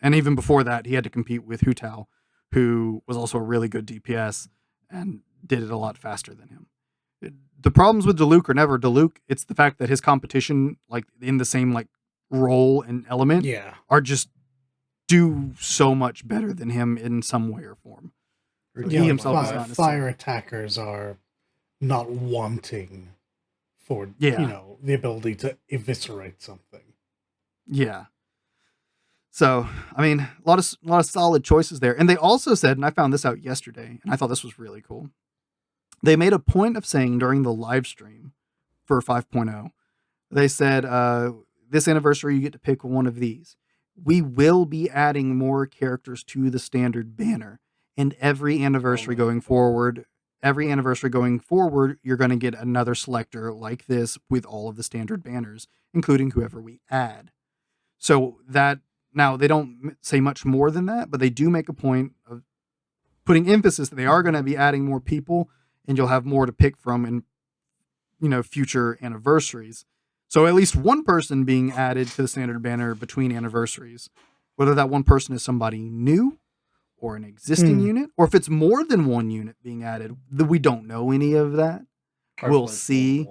And even before that, he had to compete with Hu Tao, who was also a really good DPS and did it a lot faster than him. The problems with Diluc are never Diluc. It's the fact that his competition, like in the same like role and element, are just do so much better than him in some way or form. So he himself is not fire attackers are not wanting for the ability to eviscerate something. Yeah. So, I mean, a lot of solid choices there. And they also said, and I found this out yesterday, and I thought this was really cool. They made a point of saying during the live stream for 5.0, they said, this anniversary, you get to pick one of these. We will be adding more characters to the standard banner. And every anniversary going forward, you're going to get another selector like this with all of the standard banners, including whoever we add. So that, now they don't say much more than that, but they do make a point of putting emphasis that they are going to be adding more people, and you'll have more to pick from in, future anniversaries. So at least one person being added to the standard banner between anniversaries, whether that one person is somebody new or an existing unit, or if it's more than one unit being added, we don't know any of that. We'll see.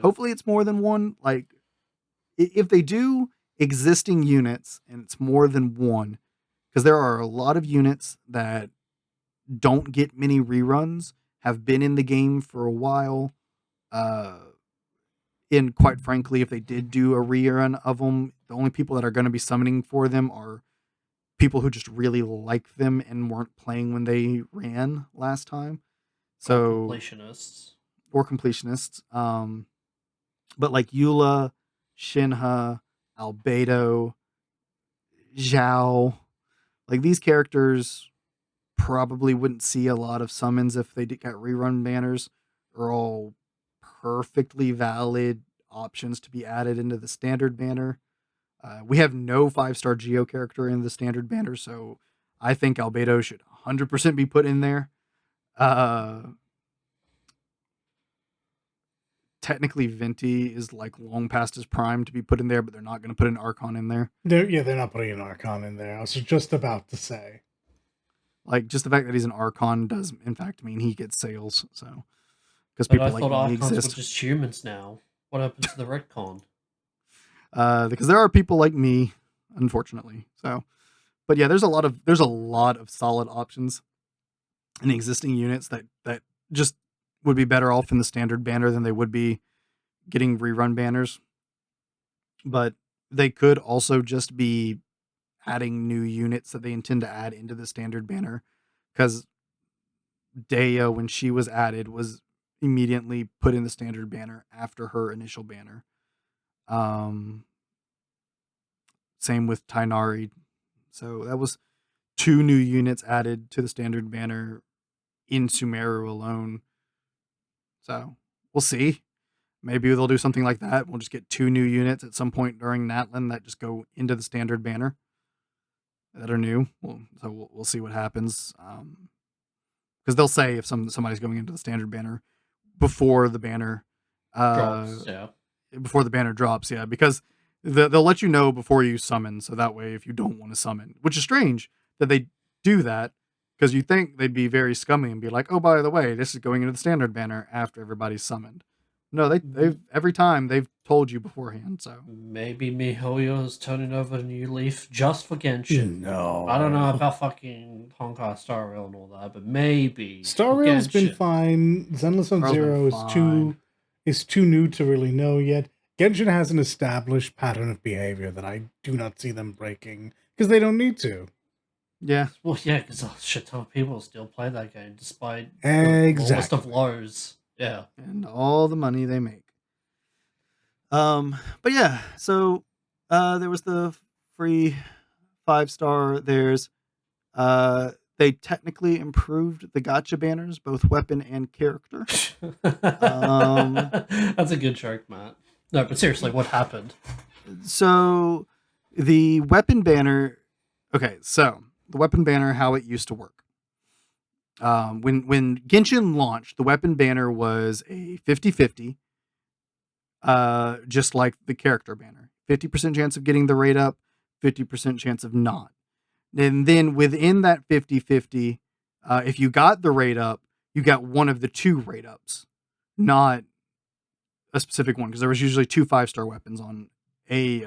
Hopefully it's more than one. Like, if they do existing units and it's more than one, because there are a lot of units that don't get many reruns, have been in the game for a while, and quite frankly, if they did do a rerun of them, the only people that are going to be summoning for them are people who just really like them and weren't playing when they ran last time. So completionists. or completionists. But like Eula, Shinha, Albedo, Zhao, like these characters probably wouldn't see a lot of summons if they got rerun banners. Are all perfectly valid options to be added into the standard banner. We have no 5-star Geo character in the standard banner, so I think Albedo should 100% be put in there. Technically, Venti is like long past his prime to be put in there, but they're not going to put an Archon in there. They're not putting an Archon in there. I was just about to say. Like, just the fact that he's an Archon does, in fact, mean he gets sales. So, because But people I like thought me Archons were exist. just humans now. What happened to the retcon? Because there are people like me, unfortunately. So, but yeah, there's a lot of solid options in the existing units that just would be better off in the standard banner than they would be getting rerun banners. But they could also just be adding new units that they intend to add into the standard banner, because Daya, when she was added, was immediately put in the standard banner after her initial banner. Same with Tainari. So that was 2 new units added to the standard banner in Sumeru alone. So we'll see. Maybe they'll do something like that. We'll just get 2 new units at some point during Natlan that just go into the standard banner that are new. We'll see what happens. Because they'll say if somebody's going into the standard banner before the banner Drops, yeah. before the banner drops, yeah, because they'll let you know before you summon, so that way if you don't want to summon, which is strange that they do that, because you think they'd be very scummy and be like, oh, by the way, this is going into the standard banner after everybody's summoned. No, they've every time they've told you beforehand. So maybe MiHoYo is turning over a new leaf just for Genshin. No. I don't know about fucking Honkai Star Rail and all that, but maybe Star for Rail's been Genshin. fine. Zenless on Rail's been Zero fine. is too new to really know yet. Genshin has an established pattern of behavior that I do not see them breaking because they don't need to. Yeah. Well, yeah, because a shit ton of people still play that game despite the lowest Exactly. of lows. Yeah. And all the money they make. But yeah, so there was the free 5-star. There's they technically improved the gotcha banners, both weapon and character. That's a good joke, Matt. No, but seriously, what happened? So the weapon banner. Okay, so the weapon banner, how it used to work. When Genshin launched, the weapon banner was a 50-50, just like the character banner. 50% chance of getting the rate up, 50% chance of not. And then within that 50-50, if you got the rate up, you got one of the 2 rate ups, not a specific one, because there was usually 2 5-star weapons on a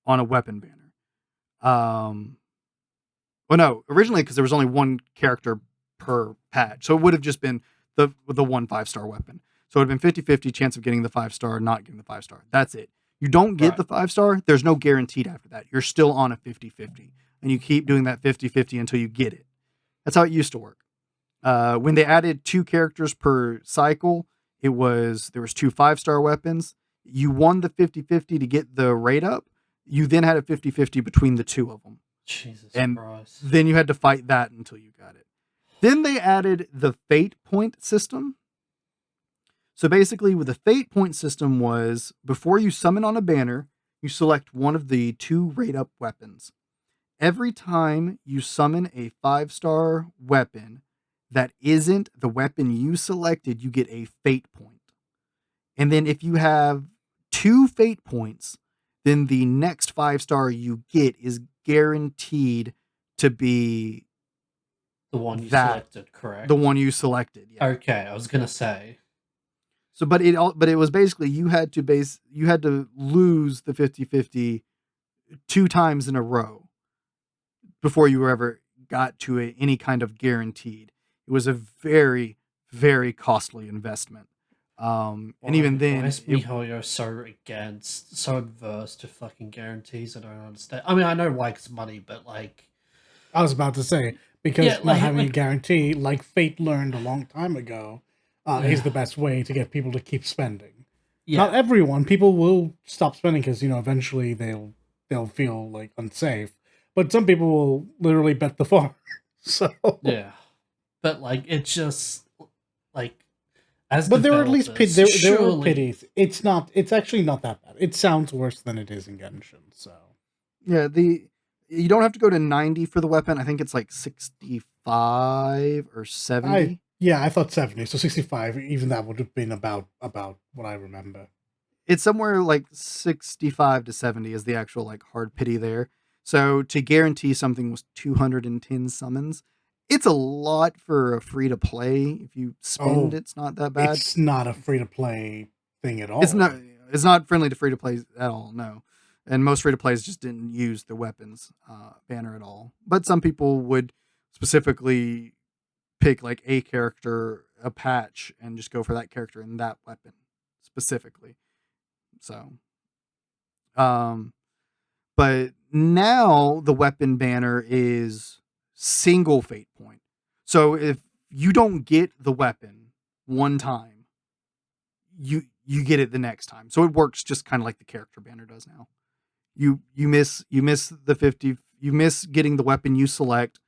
weapon banner. Well, no, originally because there was only 1 character per patch, so it would have just been the 1 5-star weapon. So it would have been 50-50 chance of getting the 5-star, not getting the 5-star. That's it. You don't get the 5-star, there's no guaranteed after that. You're still on a 50-50, and you keep doing that 50-50 until you get it. That's how it used to work. When they added 2 characters per cycle, there was 2 5-star weapons. You won the 50-50 to get the rate up. You then had a 50-50 between the 2 of them. Jesus and Christ. Then you had to fight that until you got it. Then they added the fate point system. So basically, with the fate point system was, before you summon on a banner, you select one of the 2 rate up weapons. Every time you summon a 5-star weapon that isn't the weapon you selected, you get a fate point. And then if you have 2 fate points, then the next 5-star you get is guaranteed to be the one you selected, correct? The one you selected. Yeah. Okay, I was gonna say. So, but it was basically you had to lose the 50-50 2 times in a row before you ever got to any kind of guaranteed. It was a very, very costly investment. And even then, why is MiHoYo so adverse to fucking guarantees? I don't understand. I mean, I know why it's money, but like, I was about to say, because not having a guarantee, like Fate learned a long time ago, is the best way to get people to keep spending. Not everyone. People will stop spending because eventually they'll feel like unsafe. But some people will literally bet the farm. So but like it's just like but there are at least there are pities. It's not. It's actually not that bad. It sounds worse than it is in Genshin. So yeah, you don't have to go to 90 for the weapon. I think it's like 65 or 70. I thought 70. So 65. Even that would have been about what I remember. It's somewhere like 65 to 70 is the actual like hard pity there. So to guarantee something was 210 summons, it's a lot for a free to play. If you spend, it's not that bad. It's not a free to play thing at all. It's not friendly to free to play at all. No, and most free to plays just didn't use the weapons banner at all. But some people would specifically pick like a character, a patch, and just go for that character and that weapon specifically. So, but now the weapon banner is single fate point. So if you don't get the weapon one time, you get it the next time. So it works just kind of like the character banner does now. You miss the 50, you miss getting the weapon you select,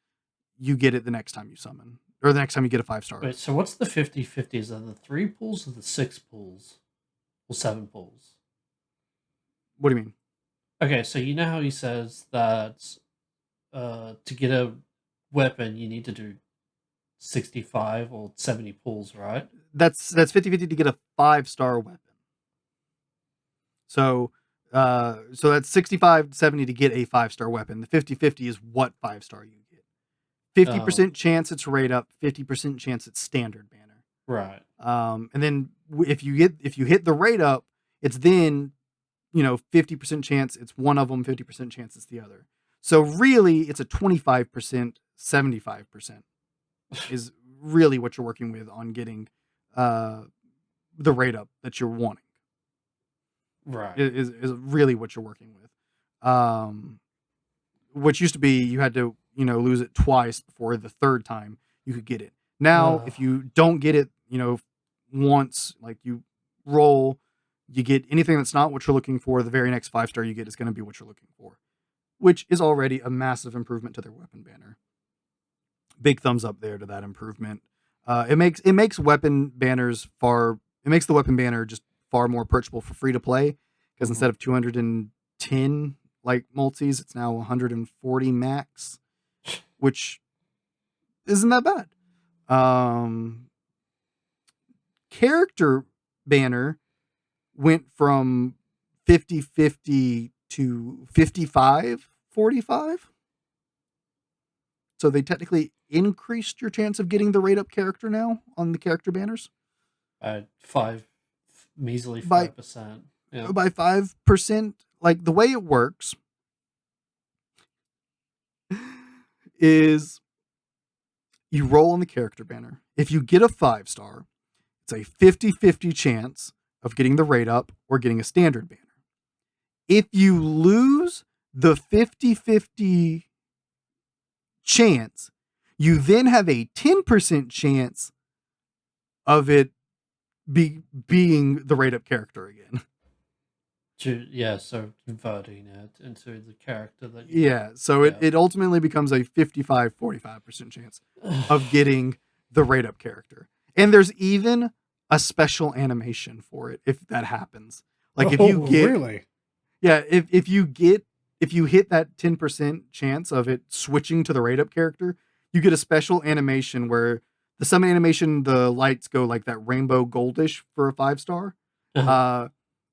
you get it the next time you summon. Or the next time you get a 5-star. Wait, so what's the 50-50? Is that the 3 pulls or the 6 pulls? Or 7 pulls? What do you mean? Okay, so you know how he says that to get a weapon you need to do 65 or 70 pulls, right? That's 50-50 to get a 5-star weapon. So that's 65-70 to get a 5-star weapon. The 50-50 is what 5-star you get. 50% chance it's rate up, 50% chance it's standard banner. Right. And then if you hit the rate up, it's then 50% chance it's one of them, 50% chance it's the other. So really it's a 25%, 75% is really what you're working with on getting the rate up that you're wanting. Right. Is really what you're working with. Which used to be you had to lose it twice before the third time you could get it. Now, if you don't get it, once, like you roll, you get anything that's not what you're looking for, the very next 5-star you get is going to be what you're looking for, which is already a massive improvement to their weapon banner. Big thumbs up there to that improvement. It makes weapon banners it makes the weapon banner just far more purchasable for free to play, because instead of 210 like multis, it's now 140 max, which isn't that bad. Character banner went from 50-50 to 55-45. So they technically increased your chance of getting the rate up character now on the character banners. Measly 5%. By 5%. Like the way it works is you roll on the character banner. If you get a 5-star, it's a 50-50 chance of getting the rate up or getting a standard banner. If you lose the 50-50 chance, you then have a 10% chance of it being the rate up character again. So converting it into the character that it ultimately becomes a 55-45% chance of getting the rate up character. And there's even a special animation for it if that happens. Like if you get really? Yeah, if you hit that 10% chance of it switching to the rate up character, you get a special animation where the summon animation, the lights go like that rainbow goldish for a 5-star.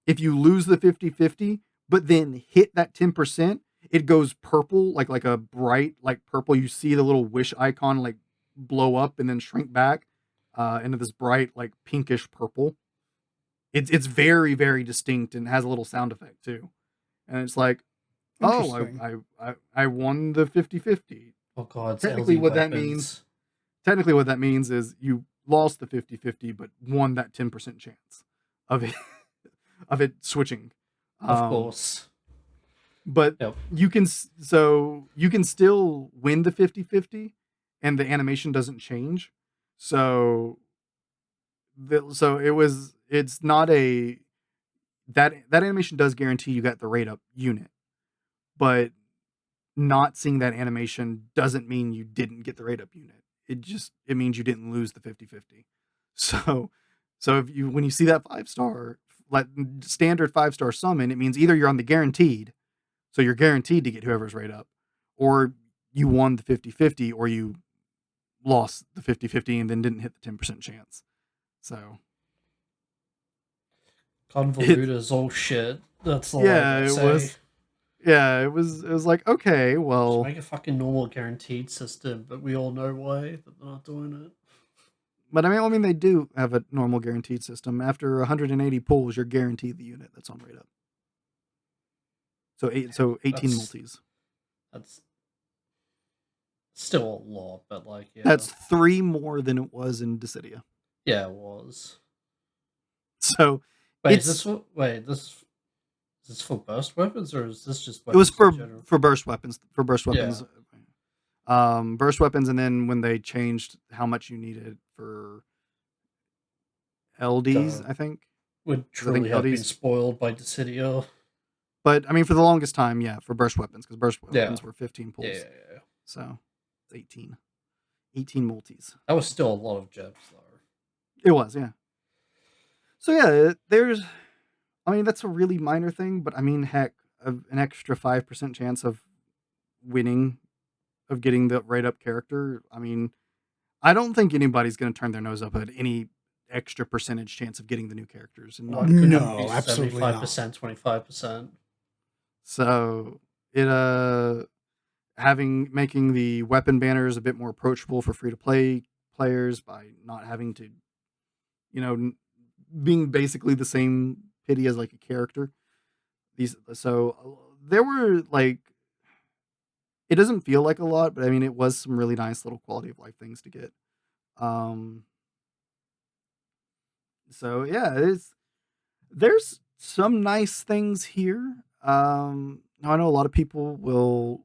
If you lose the 50-50, but then hit that 10%, it goes purple, like a bright like purple. You see the little wish icon like blow up and then shrink back into this bright like pinkish purple. It's very, very distinct and has a little sound effect too. And it's like, oh, I won the 50-50. Oh god, technically what that means is you lost the 50-50 but won that 10% chance of it switching. Of course. But you can still win the 50-50 and the animation doesn't change. So it's not a that animation does guarantee you got the rate up unit, but not seeing that animation doesn't mean you didn't get the rate up unit. It means you didn't lose the 50/50. So if you when you see that 5-star like standard 5-star summon, it means either you're on the guaranteed, so you're guaranteed to get whoever's rate up, or you won the 50/50, or you lost the 50/50 and then didn't hit the 10% chance. So Convoluted as all shit. That's all I yeah, gotta it say. was. Yeah, it was like, okay, Just well, make a fucking normal guaranteed system, but we all know why that they're not doing it. but I mean, they do have a normal guaranteed system. After 180 pulls, you're guaranteed the unit that's on rate up. So 18 multis. That's still a lot, but like, yeah. That's 3 more than it was in Dissidia. Yeah, it was. So wait, is this for burst weapons, or is this just weapons it was in general? for burst weapons. For burst weapons. Yeah. Burst weapons, and then when they changed how much you needed for LDs, I think. Would truly have been spoiled by Dissidia. But I mean, for the longest time, yeah, for burst weapons, because burst weapons were 15 pulls. Yeah. So it's 18 multis. That was still a lot of gems, though. It was, yeah. So yeah, I mean, that's a really minor thing, but I mean, heck, an extra 5% chance of winning, of getting the rate up character. I mean, I don't think anybody's going to turn their nose up at any extra percentage chance of getting the new characters. And no, absolutely 75%, 25%. So it making the weapon banners a bit more approachable for free to play players by not having to, being basically the same pity as like a character. There were like, it doesn't feel like a lot, but I mean, it was some really nice little quality of life things to get. So yeah, there's some nice things here. I know a lot of people will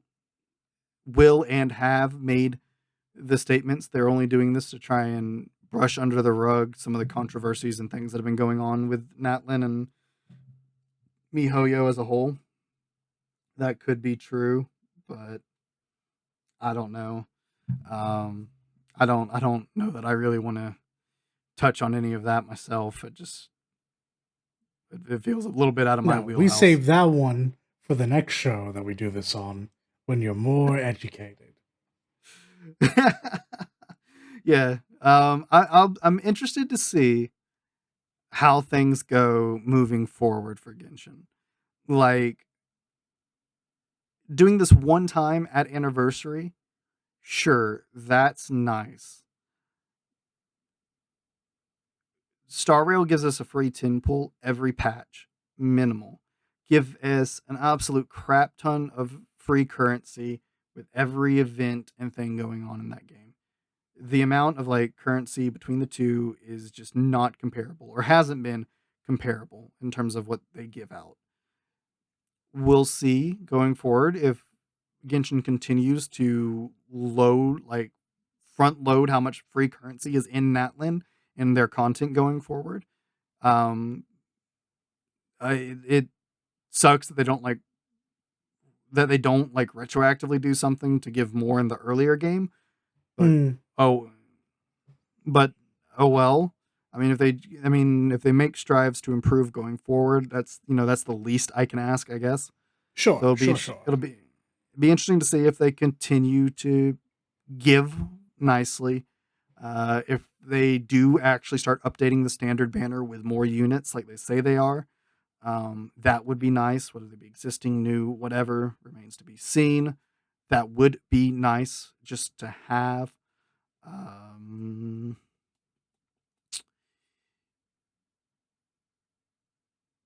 and have made the statements they're only doing this to try and brush under the rug some of the controversies and things that have been going on with Natlin and MiHoYo as a whole. That could be true, but I don't know. I don't know that I really want to touch on any of that myself. It feels a little bit out of my wheelhouse. We save that one for the next show that we do this on when you're more educated. Yeah. I'm interested to see how things go moving forward for Genshin. Like, doing this one time at anniversary, sure, that's nice. Star Rail gives us a free 10 pull every patch, minimal. Give us an absolute crap ton of free currency with every event and thing going on in that game. The amount of like currency between the two is just not comparable, or hasn't been comparable in terms of what they give out. We'll see going forward if Genshin continues to front load how much free currency is in Natlin in their content going forward. It sucks that they don't retroactively do something to give more in the earlier game. But oh well. I mean, if they make strives to improve going forward, that's the least I can ask, I guess. Sure. So it'll be interesting to see if they continue to give nicely. If they do actually start updating the standard banner with more units like they say they are, that would be nice. Whether they be existing, new, whatever, remains to be seen. That would be nice just to have.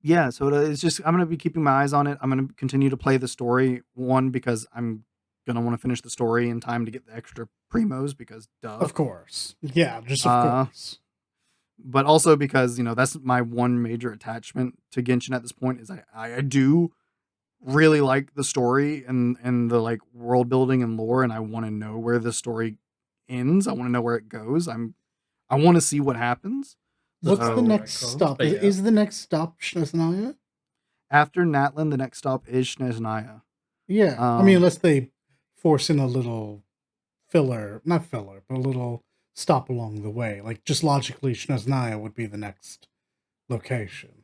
Yeah, so it's just, I'm going to be keeping my eyes on it. I'm going to continue to play the story, one, because I'm going to want to finish the story in time to get the extra primos, because duh. Of course. Yeah, just of course. But also because, that's my one major attachment to Genshin at this point, is I do really like the story and the like world building and lore, and I want to know where the story ends. I want to know where it goes. I want to see what happens. What's the So next stop? Is the next stop Snezhnaya? after Natlin, the next stop is Snezhnaya. Yeah. I mean, unless they force in a little not filler, but a little stop along the way. Like, just logically, Snezhnaya would be the next location.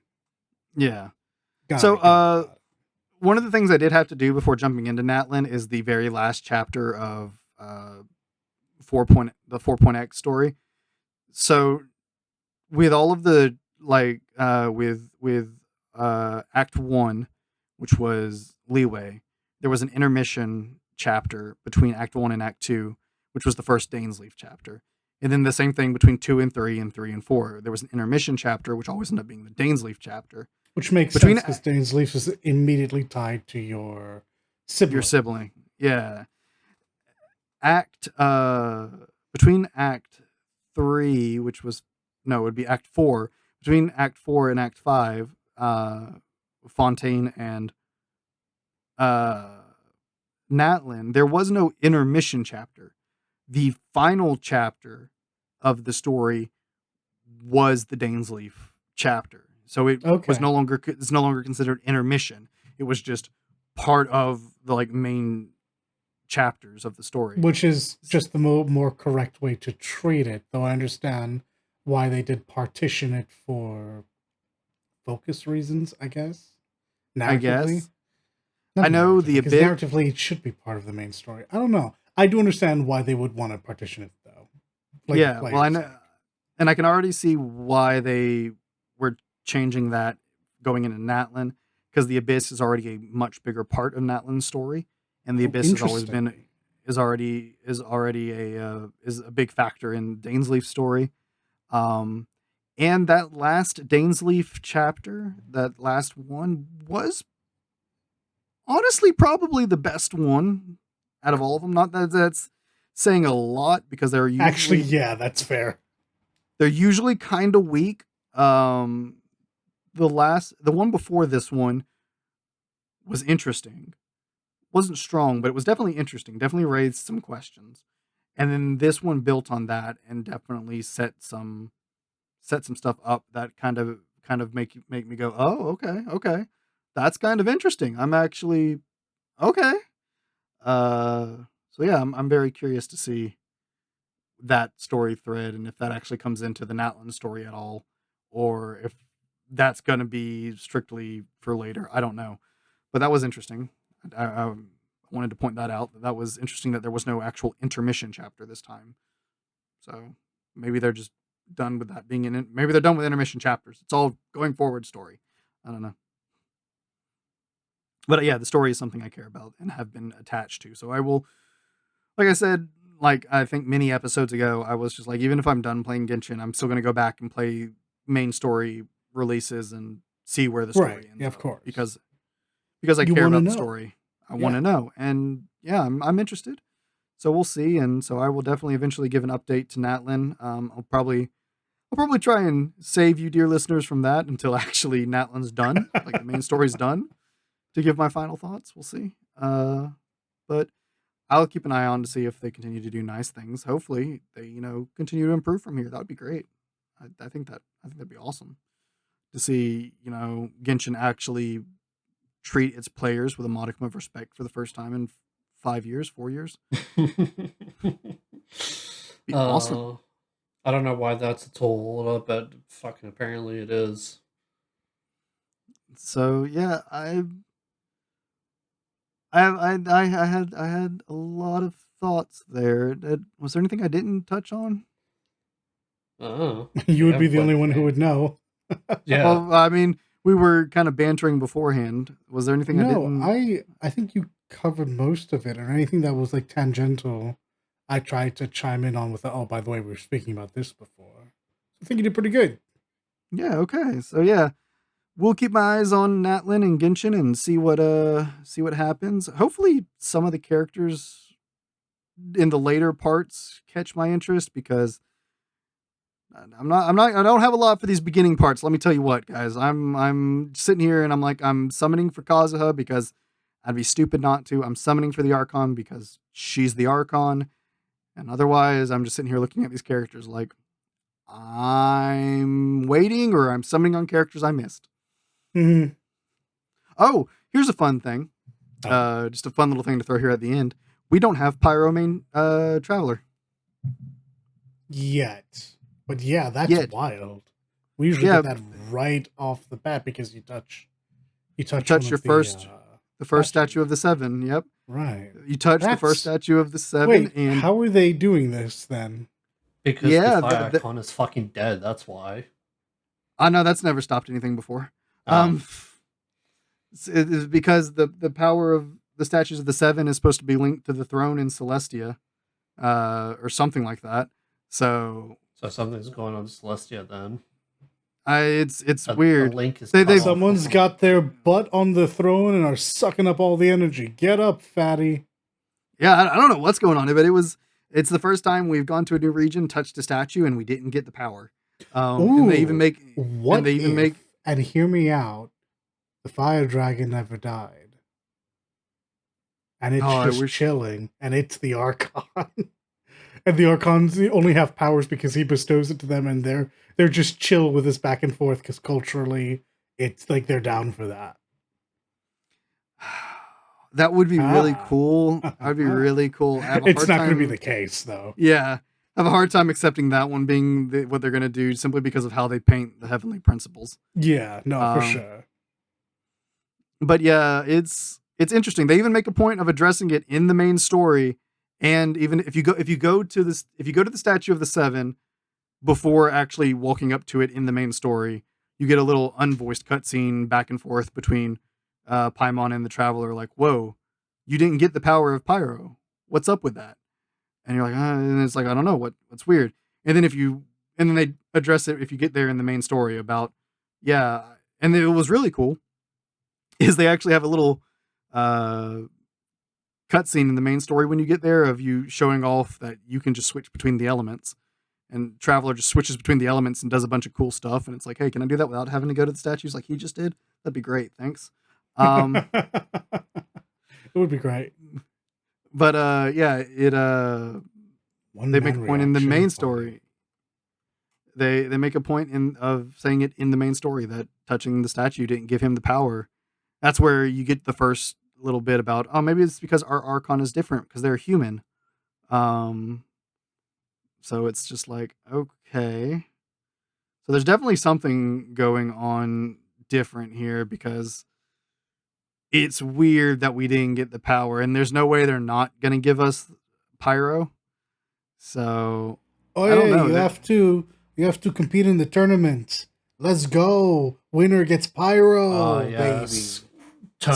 Yeah. Got it. One of the things I did have to do before jumping into Natlin is the very last chapter of the 4.x story. So with all of the with Act 1, which was Leeway, there was an intermission chapter between Act 1 and Act 2, which was the first Dainsleif chapter. And then the same thing between 2 and 3 and 3 and 4. There was an intermission chapter, which always ended up being the Dainsleif chapter. Which makes sense because Dainsleif is immediately tied to your sibling. Your sibling, yeah. Between Act 3, which was it would be Act 4. Between Act 4 and Act 5, Fontaine and Natlin, there was no intermission chapter. The final chapter of the story was the Dainsleif chapter. So it was no longer considered intermission. It was just part of the main chapters of the story, which is just the more correct way to treat it. Though I understand why they did partition it for focus reasons. I guess. Narratively. I know because narratively it should be part of the main story. I don't know. I do understand why they would want to partition it though. Well, I know, and I can already see why they were changing that going into Natlin, because the Abyss is already a much bigger part of Natlin's story, and the Abyss has always been is a big factor in Dainsleif's story. And that last Dainsleif chapter, that last one, was honestly probably the best one out of all of them. Not that that's saying a lot, because they're usually that's fair. They're usually kind of weak. The one before this one was interesting. Wasn't strong, but it was definitely interesting. Definitely raised some questions. And then this one built on that and definitely set some stuff up that kind of make me go, oh, okay. That's kind of interesting. I'm actually okay. So yeah, I'm very curious to see that story thread and if that actually comes into the Natlin story at all, or if that's going to be strictly for later. I don't know, but that was interesting. I wanted to point that out. That was interesting that there was no actual intermission chapter this time. So maybe they're just done with that being in it. Maybe they're done with intermission chapters. It's all going forward story. I don't know. But yeah, the story is something I care about and have been attached to. So I will, like I said, I think many episodes ago, I was just like, even if I'm done playing Genshin, I'm still going to go back and play main story releases and see where the story ends. Yeah, of course. Because I care about the story. I want to know. And yeah, I'm interested. So we'll see. And so I will definitely eventually give an update to Natlin. I'll probably try and save you, dear listeners, from that until actually Natlin's done, like the main story's done, to give my final thoughts. We'll see. But I'll keep an eye on to see if they continue to do nice things. Hopefully they, continue to improve from here. That would be great. I think that'd be awesome to see, Genshin actually treat its players with a modicum of respect for the first time in 4 years. Be awesome. I don't know why that's at all, but fucking apparently it is. So yeah, I had a lot of thoughts there. Was there anything I didn't touch on? You would be the only one who would know. Yeah. Well, I mean, we were kind of bantering beforehand. Was there anything I didn't? I think you covered most of it, and anything that was tangential, I tried to chime in on with by the way, we were speaking about this before. I think you did pretty good. Yeah, okay. So yeah, we'll keep my eyes on Natlin and Genshin and see what happens. Hopefully some of the characters in the later parts catch my interest, because I don't have a lot for these beginning parts. Let me tell you what, guys. I'm sitting here and I'm summoning for Kazuha because I'd be stupid not to. I'm summoning for the Archon because she's the Archon. And otherwise, I'm just sitting here looking at these characters like I'm waiting or I'm summoning on characters I missed. Mm-hmm. Oh, here's a fun thing. Oh. Just a fun little thing to throw here at the end. We don't have Pyro main Traveler. Yet. But yeah, that's Yet. wild. We usually get that right off the bat because you touch your first the first statue of the 7. Yep. Right. You touch the first statue of the 7. Wait, and how are they doing this then? Because the fire icon is fucking dead, that's why. I know that's never stopped anything before. It is because the power of the statues of the 7 is supposed to be linked to the throne in Celestia, or something like that. So something's going on in Celestia then. It's weird. Link is someone's got their butt on the throne and are sucking up all the energy. Get up, fatty. Yeah, I don't know what's going on, but it's the first time we've gone to a new region, touched a statue, and we didn't get the power. And they even make and hear me out. The fire dragon never died, and it's just chilling, and it's the Archon. And the Archons only have powers because he bestows it to them, and they're just chill with this back and forth because culturally, it's like they're down for that. That would be really cool. That'd be really cool. It's not going to be the case, though. Yeah, I have a hard time accepting that one being what they're going to do simply because of how they paint the heavenly principles. Yeah, no, for sure. But yeah, it's interesting. They even make a point of addressing it in the main story. And even if you go to the statue of the 7 before actually walking up to it in the main story, you get a little unvoiced cutscene back and forth between Paimon and the Traveler. Like, whoa, you didn't get the power of Pyro. What's up with that? And you're like, and it's like, I don't know what's weird. And then they address it if you get there in the main story about, yeah. And it was really cool is they actually have a little cutscene in the main story when you get there of you showing off that you can just switch between the elements, and Traveler just switches between the elements and does a bunch of cool stuff. And it's like, hey, can I do that without having to go to the statues like he just did? That'd be great. Thanks. It would be great. But yeah, they make a point in the main story. They make a point of saying it in the main story that touching the statue didn't give him the power. That's where you get the first little bit about, oh, maybe it's because our Archon is different because they're human. So it's just like, okay. So there's definitely something going on different here because it's weird that we didn't get the power, and there's no way they're not going to give us Pyro. So I don't know. You have to compete in the tournament. Let's go. Winner gets Pyro, yes. baby. So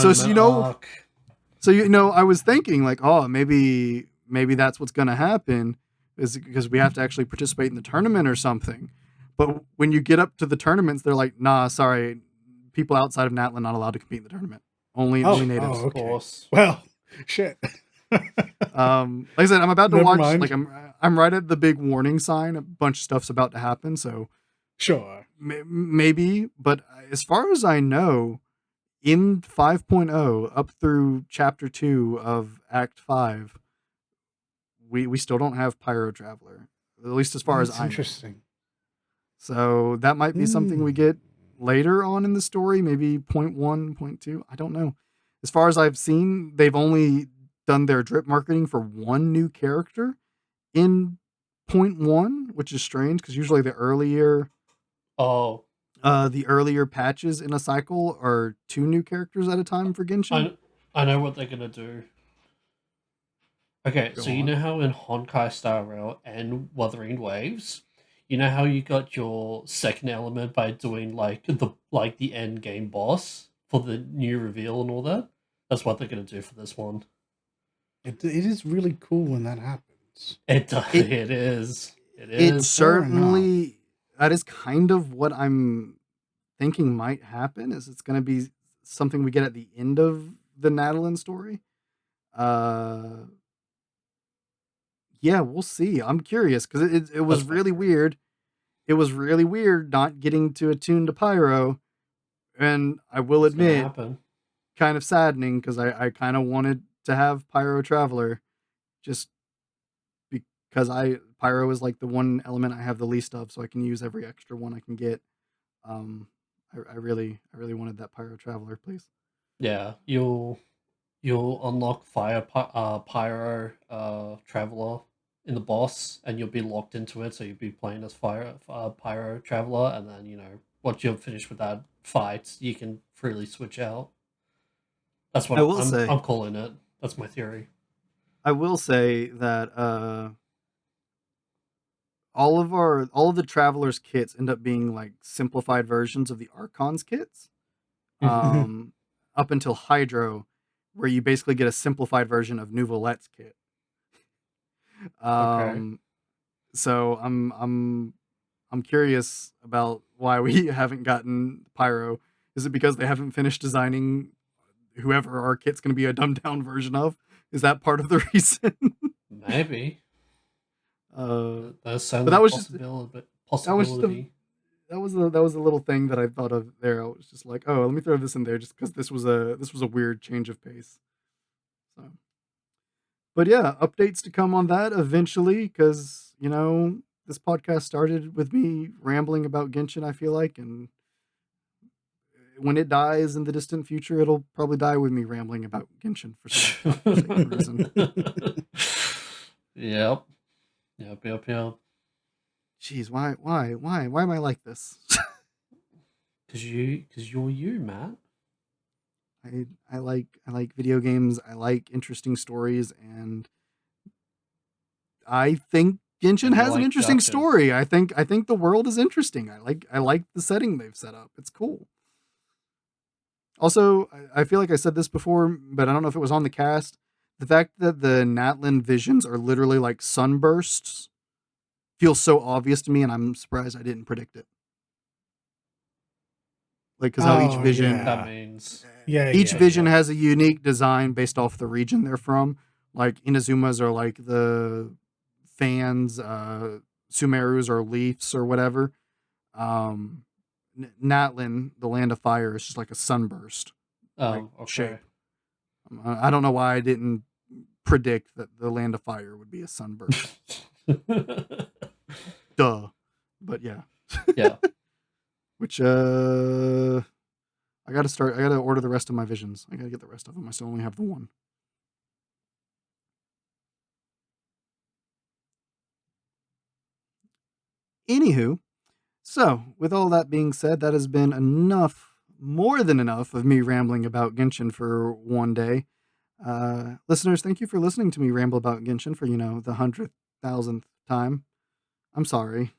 I was thinking like, oh, maybe that's what's going to happen is because we have to actually participate in the tournament or something. But when you get up to the tournaments, they're like, nah, sorry, people outside of Natlan not allowed to compete in the tournament. Only natives. Oh, okay. Of course. Well, shit. Like I said, I'm about to watch. Mind. Like I'm right at the big warning sign. A bunch of stuff's about to happen. So sure, maybe. But as far as I know, in 5.0 up through chapter 2 of Act 5, we still don't have Pyro Traveler. At least as far as I know. Interesting. So that might be something we get later on in the story, maybe 0.1, 0.2. I don't know. As far as I've seen, they've only done their drip marketing for one new character in 0.1, which is strange because usually the earlier patches in a cycle are 2 new characters at a time for Genshin. I know what they're gonna do. Okay, you know how in Honkai Star Rail and Wuthering Waves, you know how you got your second element by doing the end game boss for the new reveal and all that? That's what they're gonna do for this one. It is really cool when that happens. It is. It certainly, that is kind of what I'm thinking might happen, is it's going to be something we get at the end of the Natlan story. Yeah, we'll see. I'm curious because it was really weird. It was really weird not getting to attune to Pyro, and I will admit, kind of saddening because I kind of wanted to have Pyro Traveler, just because pyro is like the one element I have the least of, so I can use every extra one I can get. I really wanted that pyro traveler, please. Yeah, you'll unlock pyro traveler in the boss, and you'll be locked into it. So you'll be playing as pyro traveler, and then once you're finished with that fight, you can freely switch out. That's what I will say. I'm calling it. That's my theory. I will say that all of the travelers kits end up being like simplified versions of the Archons kits. Up until Hydro, where you basically get a simplified version of Nouvelette's kit. Okay. So I'm curious about why we haven't gotten Pyro. Is it because they haven't finished designing whoever our kit's going to be a dumbed down version of? Is that part of the reason? Maybe. That's but that was just possibility. That was a little thing that I thought of there. I was just like, oh, let me throw this in there just because this was a weird change of pace. So, but yeah, updates to come on that eventually, because this podcast started with me rambling about Genshin, I feel like, and when it dies in the distant future, it'll probably die with me rambling about Genshin for some reason. Yep. Jeez, why am I like this? Because you're you, Matt. I like video games. I like interesting stories, and I think Genshin has an interesting story. I think the world is interesting. I like the setting they've set up. It's cool. Also, I feel like I said this before, but I don't know if it was on the cast. The fact that the Natlan visions are literally like sunbursts feels so obvious to me, and I'm surprised I didn't predict it. Like, because how each vision, that means each vision has a unique design based off the region they're from. Like Inazuma's are like the fans, Sumerus are leaves or whatever. Natlan, the land of fire, is just like a sunburst shape. I don't know why I didn't predict that the land of fire would be a sunburst. Duh. But yeah. Yeah. Which I gotta order the rest of my visions. I gotta get the rest of them. I still only have the one. Anywho, so with all that being said, that has been enough, more than enough of me rambling about Genshin for one day. Listeners, thank you for listening to me ramble about Genshin for, the 100,000th time. I'm sorry.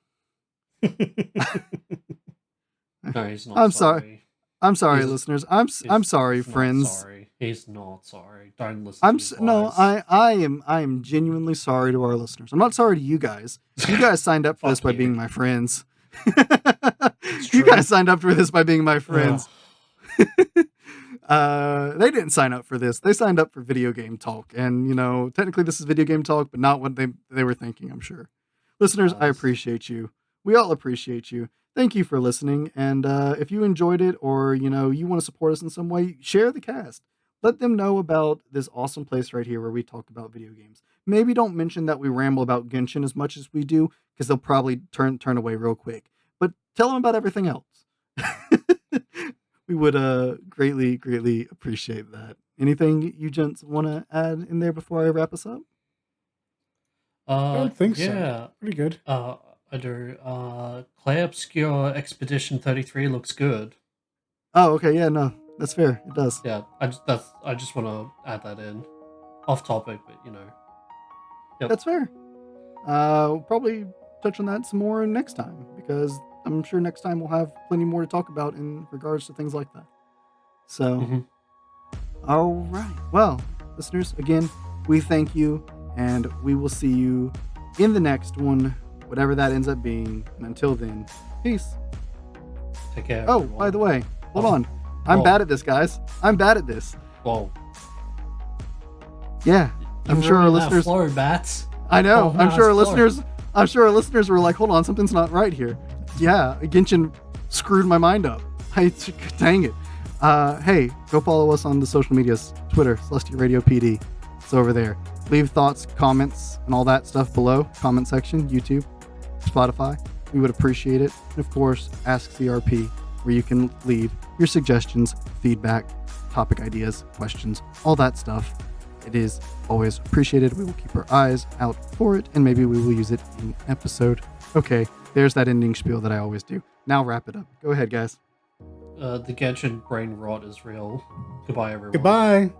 No, he's not. I'm sorry. I'm sorry, listeners. I'm sorry, friends. Sorry. He's not sorry. Don't listen. I am genuinely sorry to our listeners. I'm not sorry to you guys. You guys signed up for this by being my friends. You guys signed up for this by being my friends. They didn't sign up for this. They signed up for video game talk, and technically this is video game talk, but not what they were thinking. I'm sure. Listeners, I appreciate you. We all appreciate you. Thank you for listening, and if you enjoyed it, or you want to support us in some way, share the cast. Let them know about this awesome place right here where we talk about video games. Maybe don't mention that we ramble about Genshin as much as we do, because they'll probably turn away real quick. But tell them about everything else. We would greatly appreciate that. Anything you gents want to add in there before I wrap us up? I don't think so. Pretty good. I do. Clay Obscure Expedition 33 looks good. Oh, okay. Yeah, no, that's fair. It does. Yeah, I just want to add that in. Off topic, but Yep. That's fair. We'll probably touch on that some more next time, because I'm sure next time we'll have plenty more to talk about in regards to things like that. So, All right. Well, listeners, again, we thank you, and we will see you in the next one, whatever that ends up being. And until then, peace. Take care. Oh, everyone. By the way, hold on. I'm bad at this, guys. I'm bad at this. Whoa. Yeah. I'm sure our listeners. Floor, bats. I know. I'm sure our listeners were like, hold on, something's not right here. Yeah, Genshin screwed my mind up. Dang it. Hey, go follow us on the social medias. Twitter, Celestia Radio PD. It's over there. leave thoughts, comments, and all that stuff below. Comment section, YouTube, Spotify. We would appreciate it. And of course, Ask CRP, where you can leave your suggestions, feedback, topic ideas, questions, all that stuff. It is always appreciated. We will keep our eyes out for it, and maybe we will use it in episode. Okay, there's that ending spiel that I always do. Now wrap it up. Go ahead, guys. The Genshin brain rot is real. Goodbye, everyone. Goodbye.